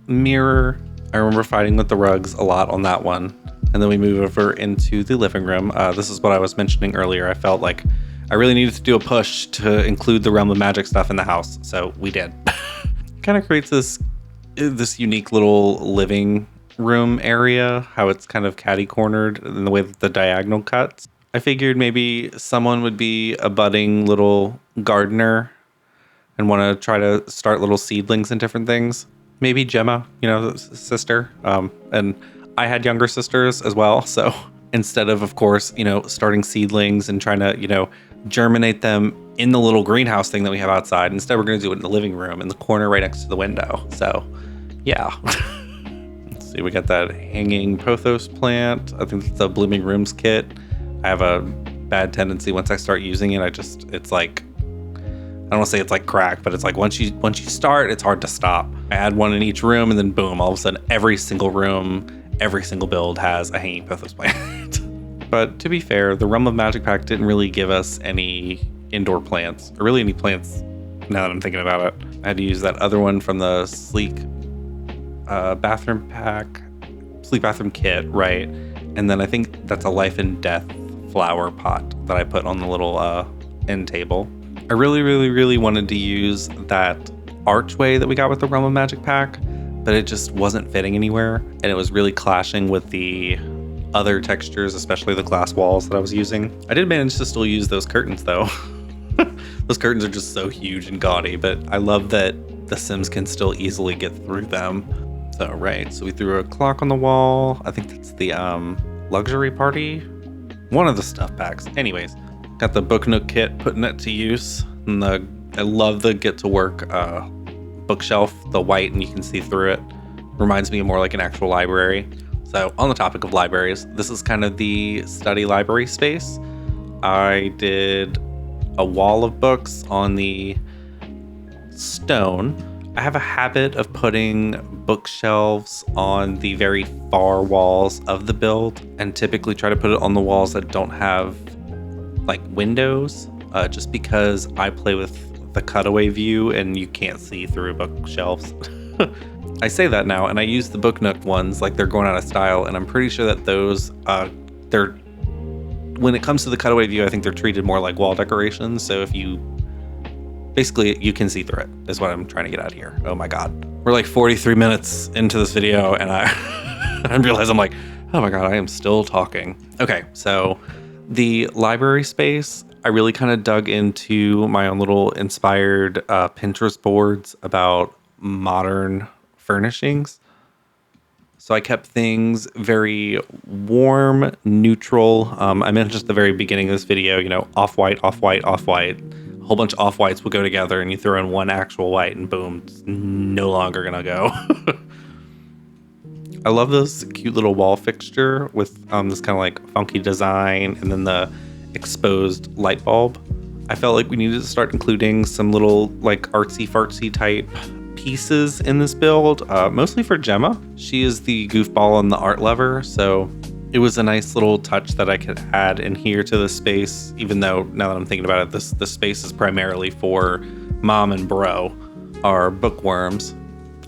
Speaker 1: mirror. I remember fighting with the rugs a lot on that one. And then we move over into the living room. This is what I was mentioning earlier. I felt like I really needed to do a push to include the Realm of Magic stuff in the house. So we did. Kind of creates this unique little living room area, how it's kind of catty-cornered in the way that the diagonal cuts. I figured maybe someone would be a budding little gardener and want to try to start little seedlings and different things. Maybe Gemma, sister. And I had younger sisters as well. So instead of course, starting seedlings and trying to, germinate them in the little greenhouse thing that we have outside, instead we're going to do it in the living room in the corner right next to the window. So yeah. Let's see, we got that hanging pothos plant. I think it's the Blooming Rooms kit. I have a bad tendency once I start using it, it's like, I don't want to say it's like crack, but it's like once you start, it's hard to stop. I add one in each room and then boom, all of a sudden every single room, every single build has a hanging pothos plant. But to be fair, the Realm of Magic pack didn't really give us any indoor plants, or really any plants now that I'm thinking about it. I had to use that other one from the Sleek bathroom kit, right? And then I think that's a Life and Death flower pot that I put on the little end table. I really, really, really wanted to use that archway that we got with the Realm of Magic pack, but it just wasn't fitting anywhere, and it was really clashing with the other textures, especially the glass walls that I was using. I did manage to still use those curtains though. Those curtains are just so huge and gaudy, but I love that the Sims can still easily get through them. So, right, so we threw a clock on the wall. I think that's the luxury party, one of the stuff packs. Anyways, got the Book Nook kit, putting it to use. And I love the Get to Work bookshelf, the white, and you can see through it. Reminds me of more like an actual library. So on the topic of libraries, this is kind of the study library space. I did a wall of books on the stone. I have a habit of putting bookshelves on the very far walls of the build, and typically try to put it on the walls that don't have like windows, just because I play with the cutaway view and you can't see through bookshelves. I say that now, and I use the Book Nook ones like they're going out of style, and I'm pretty sure that those, when it comes to the cutaway view, I think they're treated more like wall decorations. So if you, basically you can see through it, is what I'm trying to get out here. Oh my God. We're like 43 minutes into this video, and I realize I'm like, oh my God, I am still talking. Okay, so the library space, I really kind of dug into my own little inspired Pinterest boards about modern furnishings. So I kept things very warm, neutral. I mentioned at the very beginning of this video, off-white, off-white, off-white. A whole bunch of off-whites will go together, and you throw in one actual white and boom, it's no longer gonna go. I love this cute little wall fixture with this kind of like funky design, and then the exposed light bulb. I felt like we needed to start including some little like artsy fartsy type pieces in this build, mostly for Gemma. She is the goofball and the art lover, so it was a nice little touch that I could add in here to the space, even though now that I'm thinking about it, this space is primarily for Mom and Bro, our bookworms.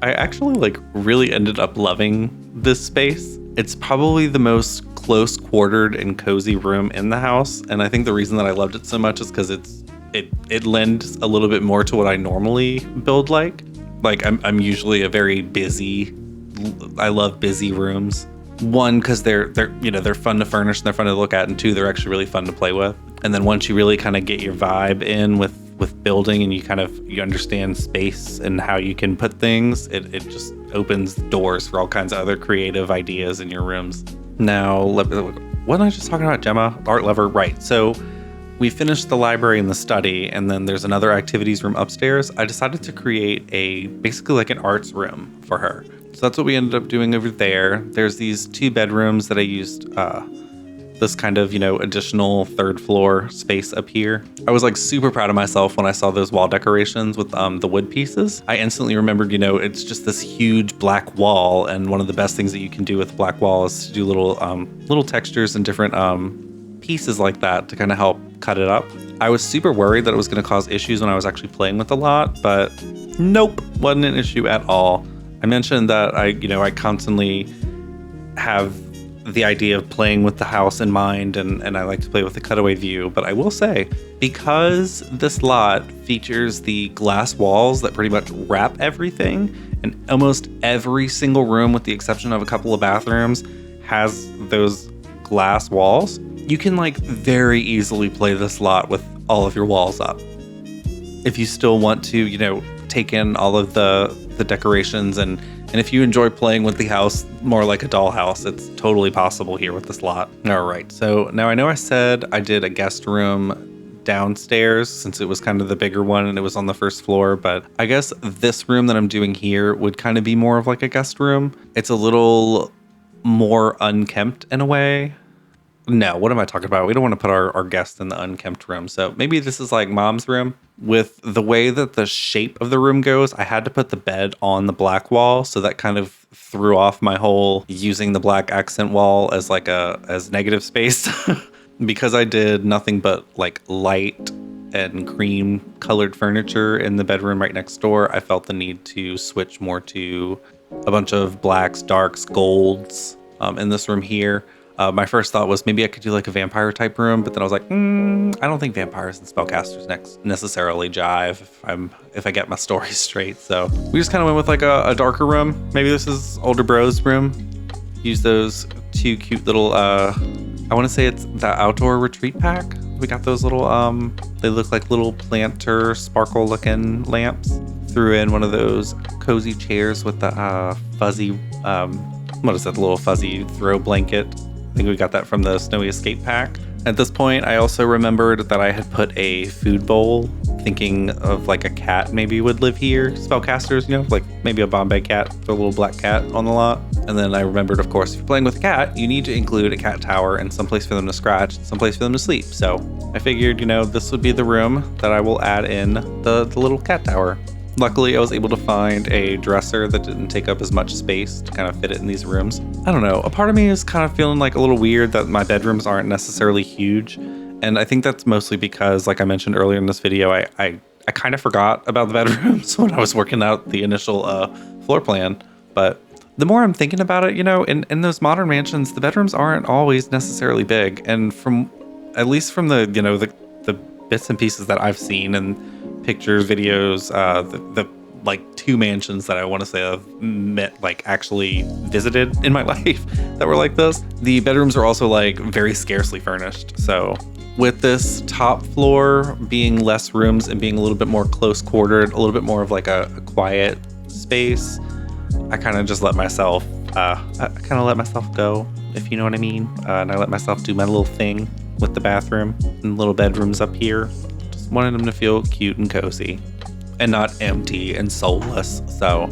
Speaker 1: I actually like really ended up loving this space. It's probably the most close quartered and cozy room in the house. And I think the reason that I loved it so much is because it lends a little bit more to what I normally build like. Like I'm usually a very busy, I love busy rooms. One, because they're fun to furnish and they're fun to look at, and two, they're actually really fun to play with. And then once you really kind of get your vibe in with building and you understand space and how you can put things, it just opens doors for all kinds of other creative ideas in your rooms. Now, what was I just talking about, Gemma? Art lover, right. So we finished the library and the study, and then there's another activities room upstairs. I decided to create basically like an arts room for her. So that's what we ended up doing over there. There's these 2 bedrooms that I used this kind of, additional 3rd floor space up here. I was like super proud of myself when I saw those wall decorations with the wood pieces. I instantly remembered, it's just this huge black wall, and one of the best things that you can do with black wall is to do little textures and different pieces like that to kind of help cut it up. I was super worried that it was going to cause issues when I was actually playing with a lot, but nope, wasn't an issue at all. I mentioned that I constantly have the idea of playing with the house in mind, and I like to play with the cutaway view. But I will say, because this lot features the glass walls that pretty much wrap everything, and almost every single room with the exception of a couple of bathrooms has those glass walls, you can like very easily play this lot with all of your walls up. If you still want to, take in all of the decorations, and if you enjoy playing with the house more like a dollhouse, it's totally possible here with this lot. All right, so now I know I said I did a guest room downstairs since it was kind of the bigger one and it was on the 1st floor, but I guess this room that I'm doing here would kind of be more of like a guest room. It's a little more unkempt in a way. No, what am I talking about? We don't want to put our guests in the unkempt room. So maybe this is like mom's room. With the way that the shape of the room goes, I had to put the bed on the black wall. So that kind of threw off my whole using the black accent wall as like as negative space. Because I did nothing but like light and cream colored furniture in the bedroom right next door, I felt the need to switch more to a bunch of blacks, darks, golds in this room here. My first thought was maybe I could do like a vampire type room, but then I was like, I don't think vampires and spellcasters necessarily jive if I get my story straight. So we just kind of went with like a darker room. Maybe this is older bro's room. Use those 2 cute little, I want to say it's the outdoor retreat pack. We got those little, they look like little planter sparkle looking lamps. Threw in one of those cozy chairs with the fuzzy, what is that, the little fuzzy throw blanket. I think we got that from the Snowy Escape pack. At this point, I also remembered that I had put a food bowl, thinking of like a cat maybe would live here. Spellcasters, like maybe a Bombay cat, throw a little black cat on the lot. And then I remembered, of course, if you're playing with a cat, you need to include a cat tower and someplace for them to scratch, someplace for them to sleep. So I figured, this would be the room that I will add in the little cat tower. Luckily, I was able to find a dresser that didn't take up as much space to kind of fit it in these rooms. I don't know, a part of me is kind of feeling like a little weird that my bedrooms aren't necessarily huge. And I think that's mostly because, like I mentioned earlier in this video, I kind of forgot about the bedrooms when I was working out the initial floor plan. But the more I'm thinking about it, in those modern mansions, the bedrooms aren't always necessarily big. And at least from the bits and pieces that I've seen and pictures, videos, the like 2 mansions that I want to say I've met, like actually visited in my life that were like this. The bedrooms are also like very scarcely furnished. So with this top floor being less rooms and being a little bit more close quartered, a little bit more of like a quiet space, I kind of just let myself, go, if you know what I mean. And I let myself do my little thing with the bathroom and little bedrooms up here. Just wanted them to feel cute and cozy and not empty and soulless. So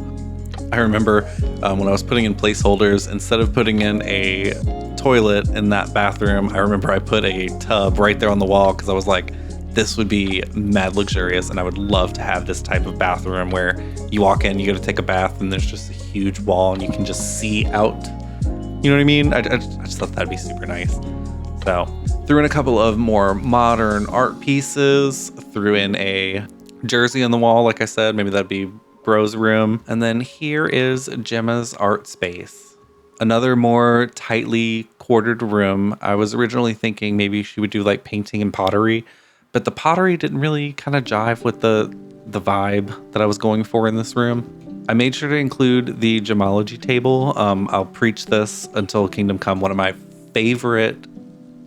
Speaker 1: I remember when I was putting in placeholders, instead of putting in a toilet in that bathroom, I remember I put a tub right there on the wall because I was like, this would be mad luxurious, and I would love to have this type of bathroom where you walk in, you go to take a bath, and there's just a huge wall and you can just see out. You know what I mean? I just thought that'd be super nice. So threw in a couple of more modern art pieces, threw in a jersey on the wall, like I said, maybe that'd be Bro's room. And then here is Gemma's art space. Another more tightly quartered room. I was originally thinking maybe she would do like painting and pottery, but the pottery didn't really kind of jive with the vibe that I was going for in this room. I made sure to include the gemology table. I'll preach this until Kingdom Come. One of my favorite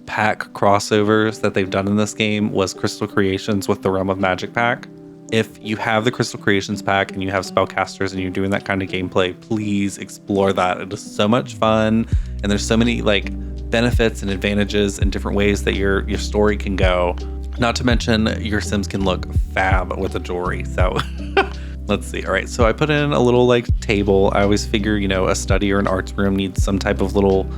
Speaker 1: pack crossovers that they've done in this game was Crystal Creations with the Realm of Magic pack. If you have the Crystal Creations pack and you have spellcasters and you're doing that kind of gameplay, please explore that. It is so much fun, and there's so many like benefits and advantages and different ways that your story can go. Not to mention your Sims can look fab with the jewelry. So let's see. All right, so I put in a little like table. I always figure, you know, a study or an arts room needs some type of little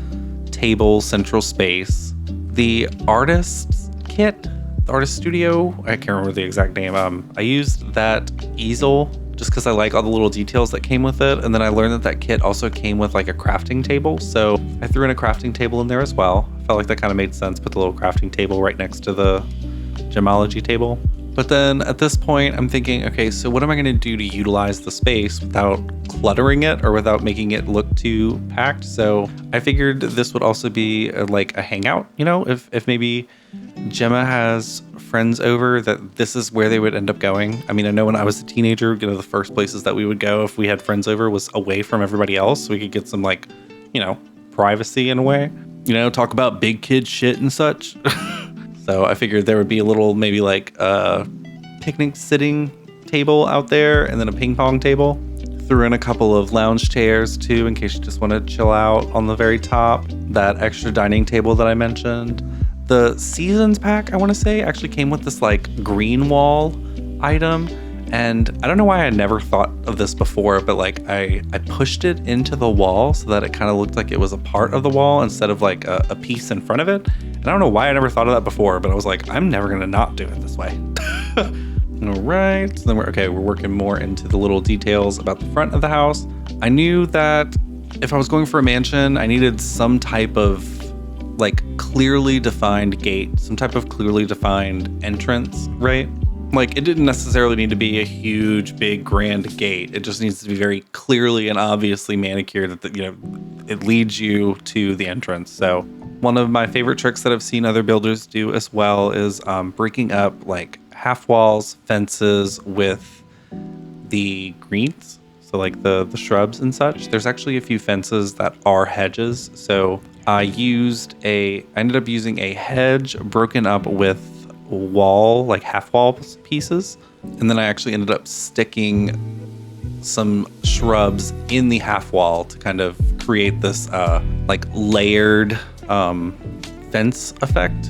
Speaker 1: table central space. The artist's kit, the artist studio, I can't remember the exact name. I used that easel just because I like all the little details that came with it. And then I learned that that kit also came with like a crafting table. So I threw in a crafting table in there as well. I felt like that kind of made sense. Put the little crafting table right next to the gemology table. But then at this point, I'm thinking, okay, so what am I going to do to utilize the space without cluttering it or without making it look too packed? So I figured this would also be like a hangout, you know, if maybe Gemma has friends over, that this is where they would end up going. I mean, I know when I was a teenager, you know, the first places that we would go if we had friends over was away from everybody else. So we could get some like, you know, privacy in a way, you know, talk about big kid shit and such. So I figured there would be a little, maybe like a picnic sitting table out there and then a ping pong table. Threw in a couple of lounge chairs too, in case you just want to chill out on the very top. That extra dining table that I mentioned. The Seasons pack, I want to say, actually came with this like green wall item. And I don't know why I never thought of this before, but like I pushed it into the wall so that it kind of looked like it was a part of the wall instead of like a piece in front of it. And I don't know why I never thought of that before, but I was like, I'm never going to not do it this way. All right, so then we're working more into the little details about the front of the house. I knew that if I was going for a mansion, I needed some type of like clearly defined gate, some type of clearly defined entrance, right? Like it didn't necessarily need to be a huge, big, grand gate. It just needs to be very clearly and obviously manicured that, you know, it leads you to the entrance. So one of my favorite tricks that I've seen other builders do as well is breaking up like half walls, fences with the greens. So like the shrubs and such. There's actually a few fences that are hedges. So I ended up using a hedge broken up with wall, like half wall pieces. And then I actually ended up sticking some shrubs in the half wall to kind of create this like layered fence effect.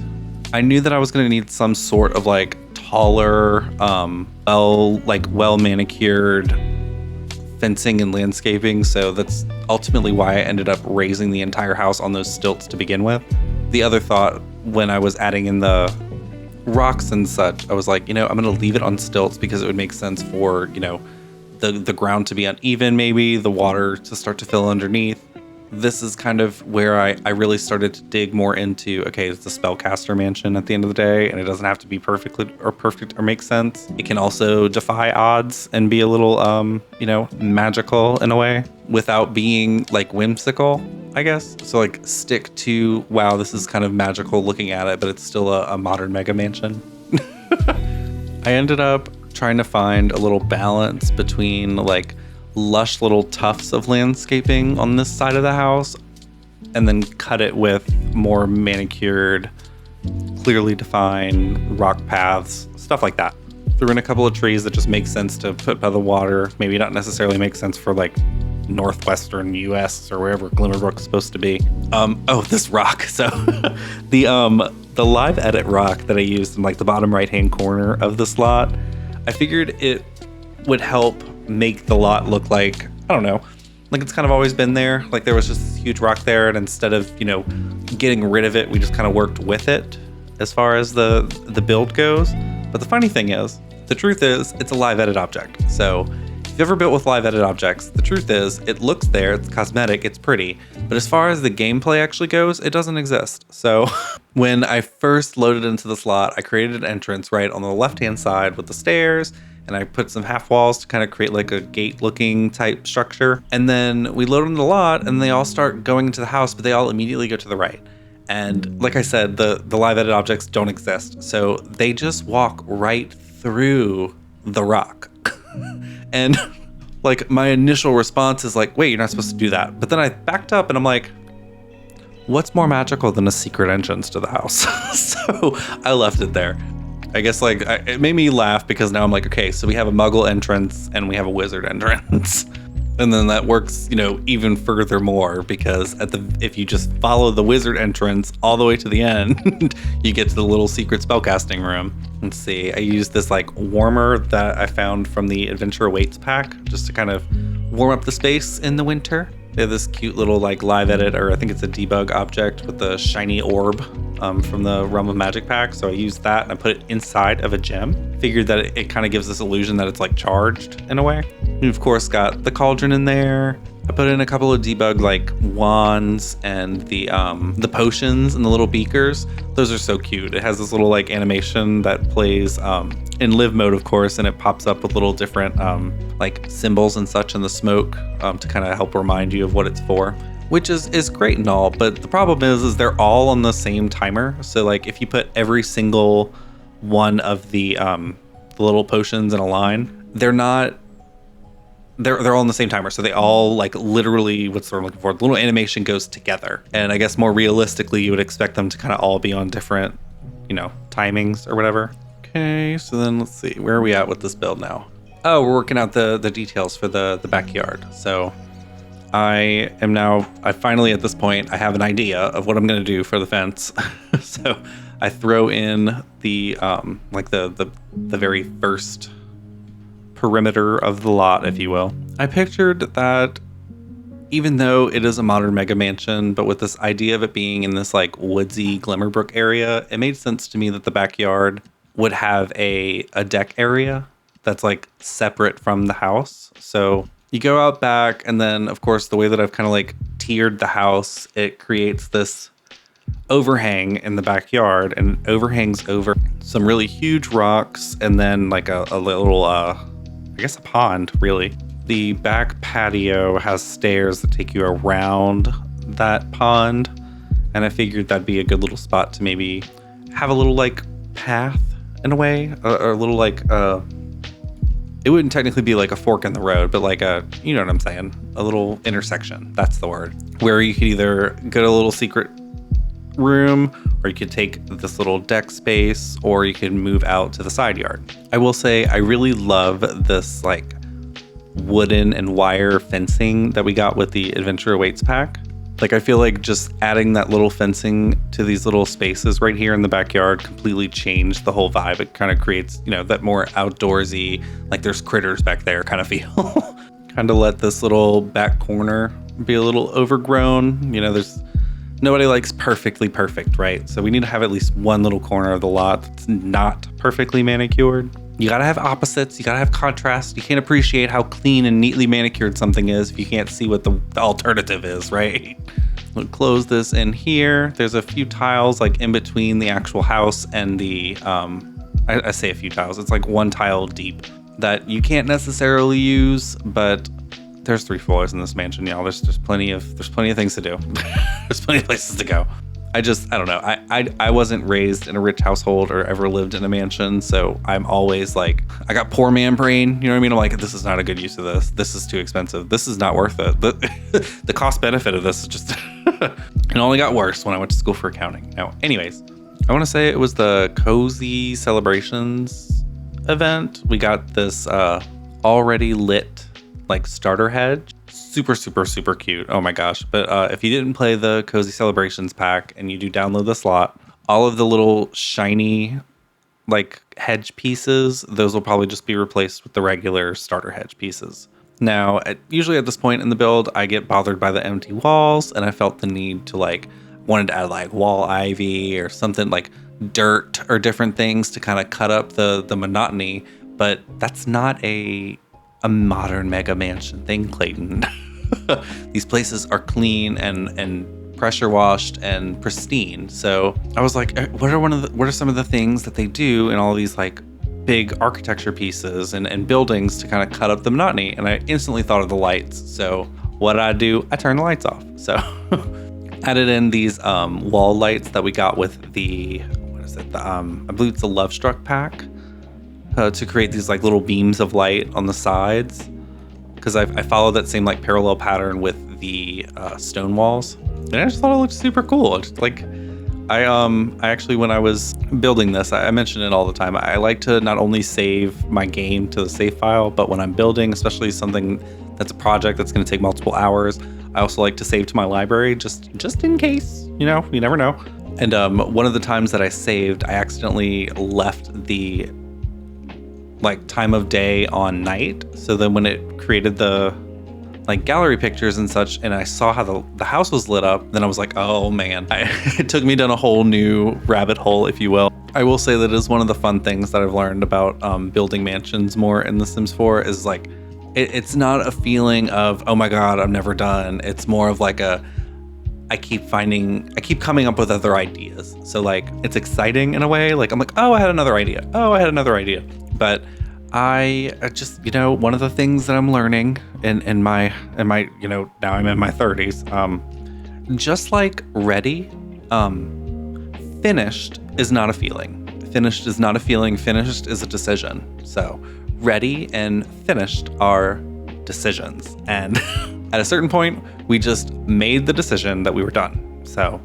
Speaker 1: I knew that I was going to need some sort of like taller, well manicured fencing and landscaping. So that's ultimately why I ended up raising the entire house on those stilts to begin with. The other thought when I was adding in the rocks and such, I was like, you know, I'm going to leave it on stilts because it would make sense for, you know, the ground to be uneven, maybe the water to start to fill underneath. This is kind of where I really started to dig more into, okay, it's a spellcaster mansion at the end of the day, and it doesn't have to be perfect or make sense. It can also defy odds and be a little, you know, magical in a way without being like whimsical, I guess. So like stick to, wow, this is kind of magical looking at it, but it's still a modern mega mansion. I ended up trying to find a little balance between like lush little tufts of landscaping on this side of the house and then cut it with more manicured, clearly defined rock paths, stuff like that. Threw in a couple of trees that just make sense to put by the water, maybe not necessarily make sense for like northwestern US or wherever Glimmerbrook is supposed to be. This rock. So the live edit rock that I used in like the bottom right hand corner of the slot, I figured it would help make the lot look like, I don't know, like it's kind of always been there. Like there was just this huge rock there, and instead of, you know, getting rid of it, we just kind of worked with it as far as the build goes. But the funny thing is, the truth is, it's a live edit object. So if you've ever built with live edit objects, the truth is it looks there, it's cosmetic, it's pretty. But as far as the gameplay actually goes, it doesn't exist. So when I first loaded into the slot, I created an entrance right on the left-hand side with the stairs, and I put some half walls to kind of create like a gate looking type structure. And then we load them in the lot and they all start going into the house, but they all immediately go to the right. And like I said, the live edit objects don't exist. So they just walk right through the rock. And like my initial response is like, wait, you're not supposed to do that. But then I backed up and I'm like, what's more magical than a secret entrance to the house? So I left it there. I guess like it made me laugh because now I'm like, okay, so we have a muggle entrance and we have a wizard entrance. And then that works, you know, even furthermore because if you just follow the wizard entrance all the way to the end, you get to the little secret spellcasting room. Let's see, I used this like warmer that I found from the Adventure Awaits pack just to kind of warm up the space in the winter. They have this cute little like live edit, or I think it's a debug object with the shiny orb from the Realm of Magic pack. So I used that and I put it inside of a gem. Figured that it kind of gives this illusion that it's like charged in a way. We've of course got the cauldron in there. I put in a couple of debug like wands and the potions and the little beakers. Those are so cute. It has this little like animation that plays in live mode, of course, and it pops up with little different like symbols and such in the smoke to kind of help remind you of what it's for, which is great and all. But the problem is they're all on the same timer. So like if you put every single one of the little potions in a line, they're all on the same timer. So they all like literally, what's the word I'm looking for? The little animation goes together. And I guess more realistically, you would expect them to kind of all be on different, you know, timings or whatever. Okay, so then let's see, where are we at with this build now? Oh, we're working out the details for the backyard. So I finally at this point, I have an idea of what I'm gonna do for the fence. So I throw in the like the very first perimeter of the lot, if you will. I pictured that even though it is a modern mega mansion, but with this idea of it being in this like woodsy Glimmerbrook area, it made sense to me that the backyard would have a deck area that's like separate from the house. So you go out back, and then of course the way that I've kind of like tiered the house, it creates this overhang in the backyard, and it overhangs over some really huge rocks, and then like a little I guess a pond really. The back patio has stairs that take you around that pond, and I figured that'd be a good little spot to maybe have a little like path in a way, or a little like it wouldn't technically be like a fork in the road, but like a, you know what I'm saying, a little intersection, that's the word, where you could either go to a little secret room, or you could take this little deck space, or you could move out to the side yard. I will say I really love this like wooden and wire fencing that we got with the Adventure Awaits pack. Like I feel like just adding that little fencing to these little spaces right here in the backyard completely changed the whole vibe. It kind of creates, you know, that more outdoorsy, like there's critters back there kind of feel. Kind of let this little back corner be a little overgrown. You know, there's nobody likes perfectly perfect, right? So we need to have at least one little corner of the lot that's not perfectly manicured. You gotta have opposites, you gotta have contrast. You can't appreciate how clean and neatly manicured something is if you can't see what the alternative is, right? We'll close this in here. There's a few tiles like in between the actual house and the, I say a few tiles, it's like one tile deep that you can't necessarily use, but there's 3 floors in this mansion, y'all. There's plenty of things to do. There's plenty of places to go. I don't know. I wasn't raised in a rich household or ever lived in a mansion, so I'm always like, I got poor man brain. You know what I mean? I'm like, this is not a good use of this. This is too expensive. This is not worth it. The cost benefit of this is just, it only got worse when I went to school for accounting. Now, anyways, I want to say it was the Cozy Celebrations event. We got this already lit like starter hedge. Super cute. Oh my gosh. But if you didn't play the Cozy Celebrations pack and you do download the slot, all of the little shiny like hedge pieces, those will probably just be replaced with the regular starter hedge pieces. Now, usually at this point in the build, I get bothered by the empty walls, and I felt the need to wanted to add like wall ivy or something like dirt or different things to kind of cut up the monotony. But that's not a modern mega mansion thing, Clayton. These places are clean and pressure washed and pristine. So I was like, what are some of the things that they do in all these like big architecture pieces and buildings to kind of cut up the monotony. And I instantly thought of the lights. So what did I do? I turned the lights off. So added in these wall lights that we got with the, what is it? I believe it's the Love Struck pack to create these like little beams of light on the sides. Because I followed that same like parallel pattern with the stone walls. And I just thought it looked super cool. Just, like, I actually, when I was building this, I mention it all the time. I like to not only save my game to the save file, but when I'm building, especially something that's a project that's going to take multiple hours, I also like to save to my library just in case, you know, you never know. And one of the times that I saved, I accidentally left the like time of day on night. So then when it created the like gallery pictures and such, and I saw how the house was lit up, then I was like, oh man, it took me down a whole new rabbit hole, if you will. I will say that is one of the fun things that I've learned about building mansions more in The Sims 4 is like, it's not a feeling of, oh my God, I'm never done. It's more of like I keep coming up with other ideas. So like, it's exciting in a way. Like I'm like, oh, I had another idea. Oh, I had another idea. But I just, you know, one of the things that I'm learning in my, you know, now I'm in my 30s, just like ready, finished is not a feeling. Finished is not a feeling. Finished is a decision. So ready and finished are decisions. And at a certain point, we just made the decision that we were done. So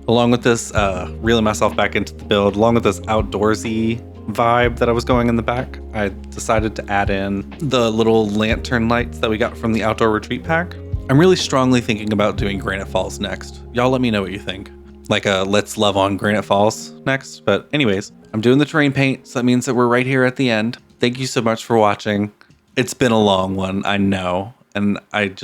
Speaker 1: along with this, reeling myself back into the build, along with this outdoorsy vibe that I was going in the back, I decided to add in the little lantern lights that we got from the outdoor retreat pack. I'm really strongly thinking about doing Granite Falls next. Y'all let me know what you think. Like let's love on Granite Falls next. But anyways, I'm doing the terrain paint, so that means that we're right here at the end. Thank you so much for watching. It's been a long one, I know. And I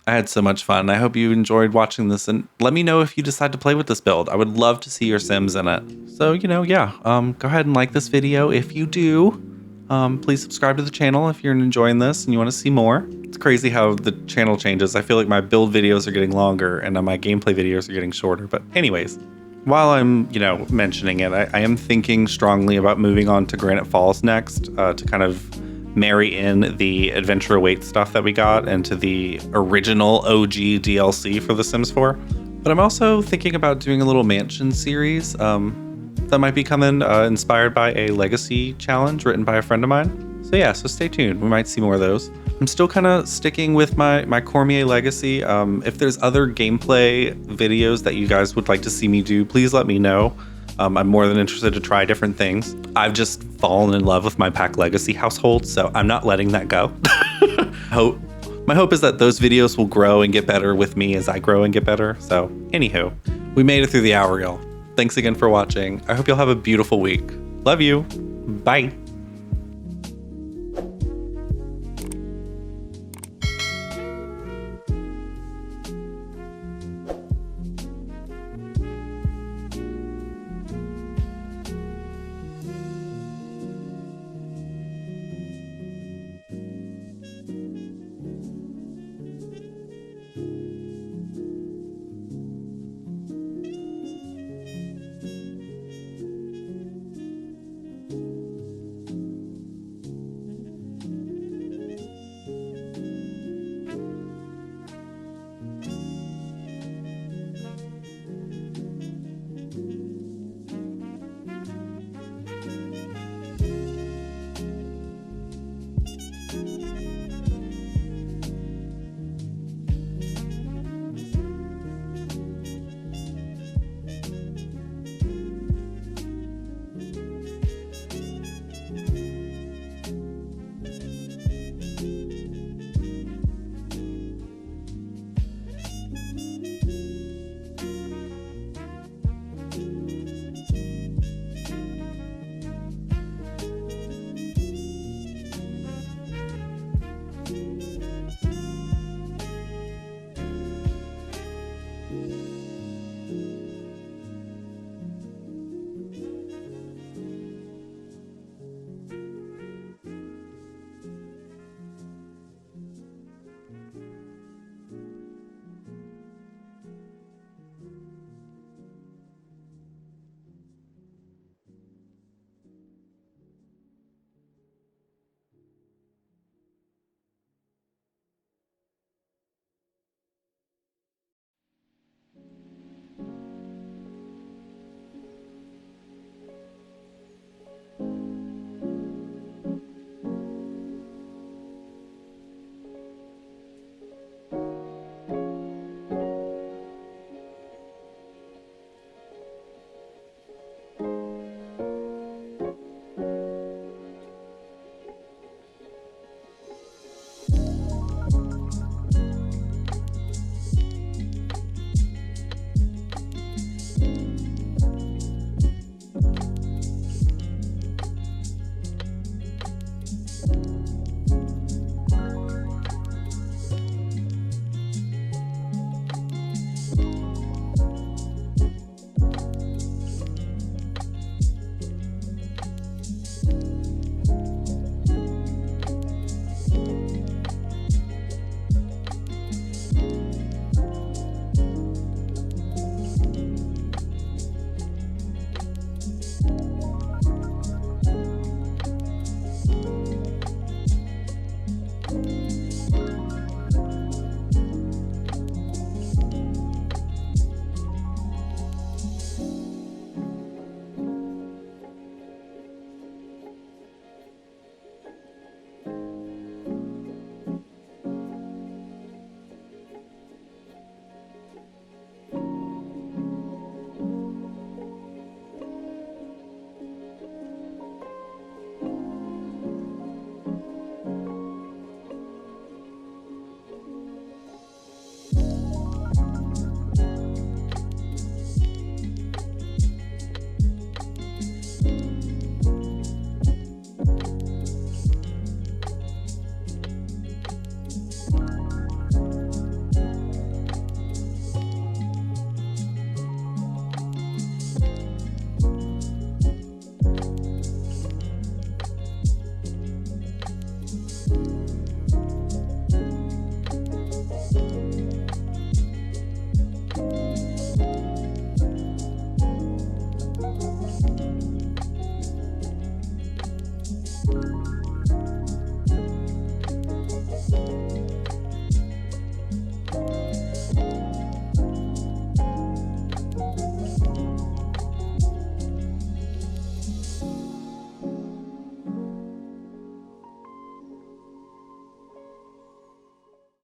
Speaker 1: had so much fun. I hope you enjoyed watching this, and let me know if you decide to play with this build. I would love to see your Sims in it. So, you know, yeah, go ahead and like this video if you do. Please subscribe to the channel if you're enjoying this and you want to see more. It's crazy how the channel changes. I feel like my build videos are getting longer and my gameplay videos are getting shorter. But anyways, while I'm, you know, mentioning it, I am thinking strongly about moving on to Granite Falls next to kind of marry in the Adventure Awaits stuff that we got into the original OG DLC for The Sims 4. But I'm also thinking about doing a little mansion series that might be coming inspired by a legacy challenge written by a friend of mine. So yeah, so stay tuned. We might see more of those. I'm still kind of sticking with my Cormier legacy. If there's other gameplay videos that you guys would like to see me do, please let me know. I'm more than interested to try different things. I've just fallen in love with my Pack Legacy household, so I'm not letting that go. My hope is that those videos will grow and get better with me as I grow and get better. So anywho, we made it through the hour, y'all. Thanks again for watching. I hope you'll have a beautiful week. Love you. Bye.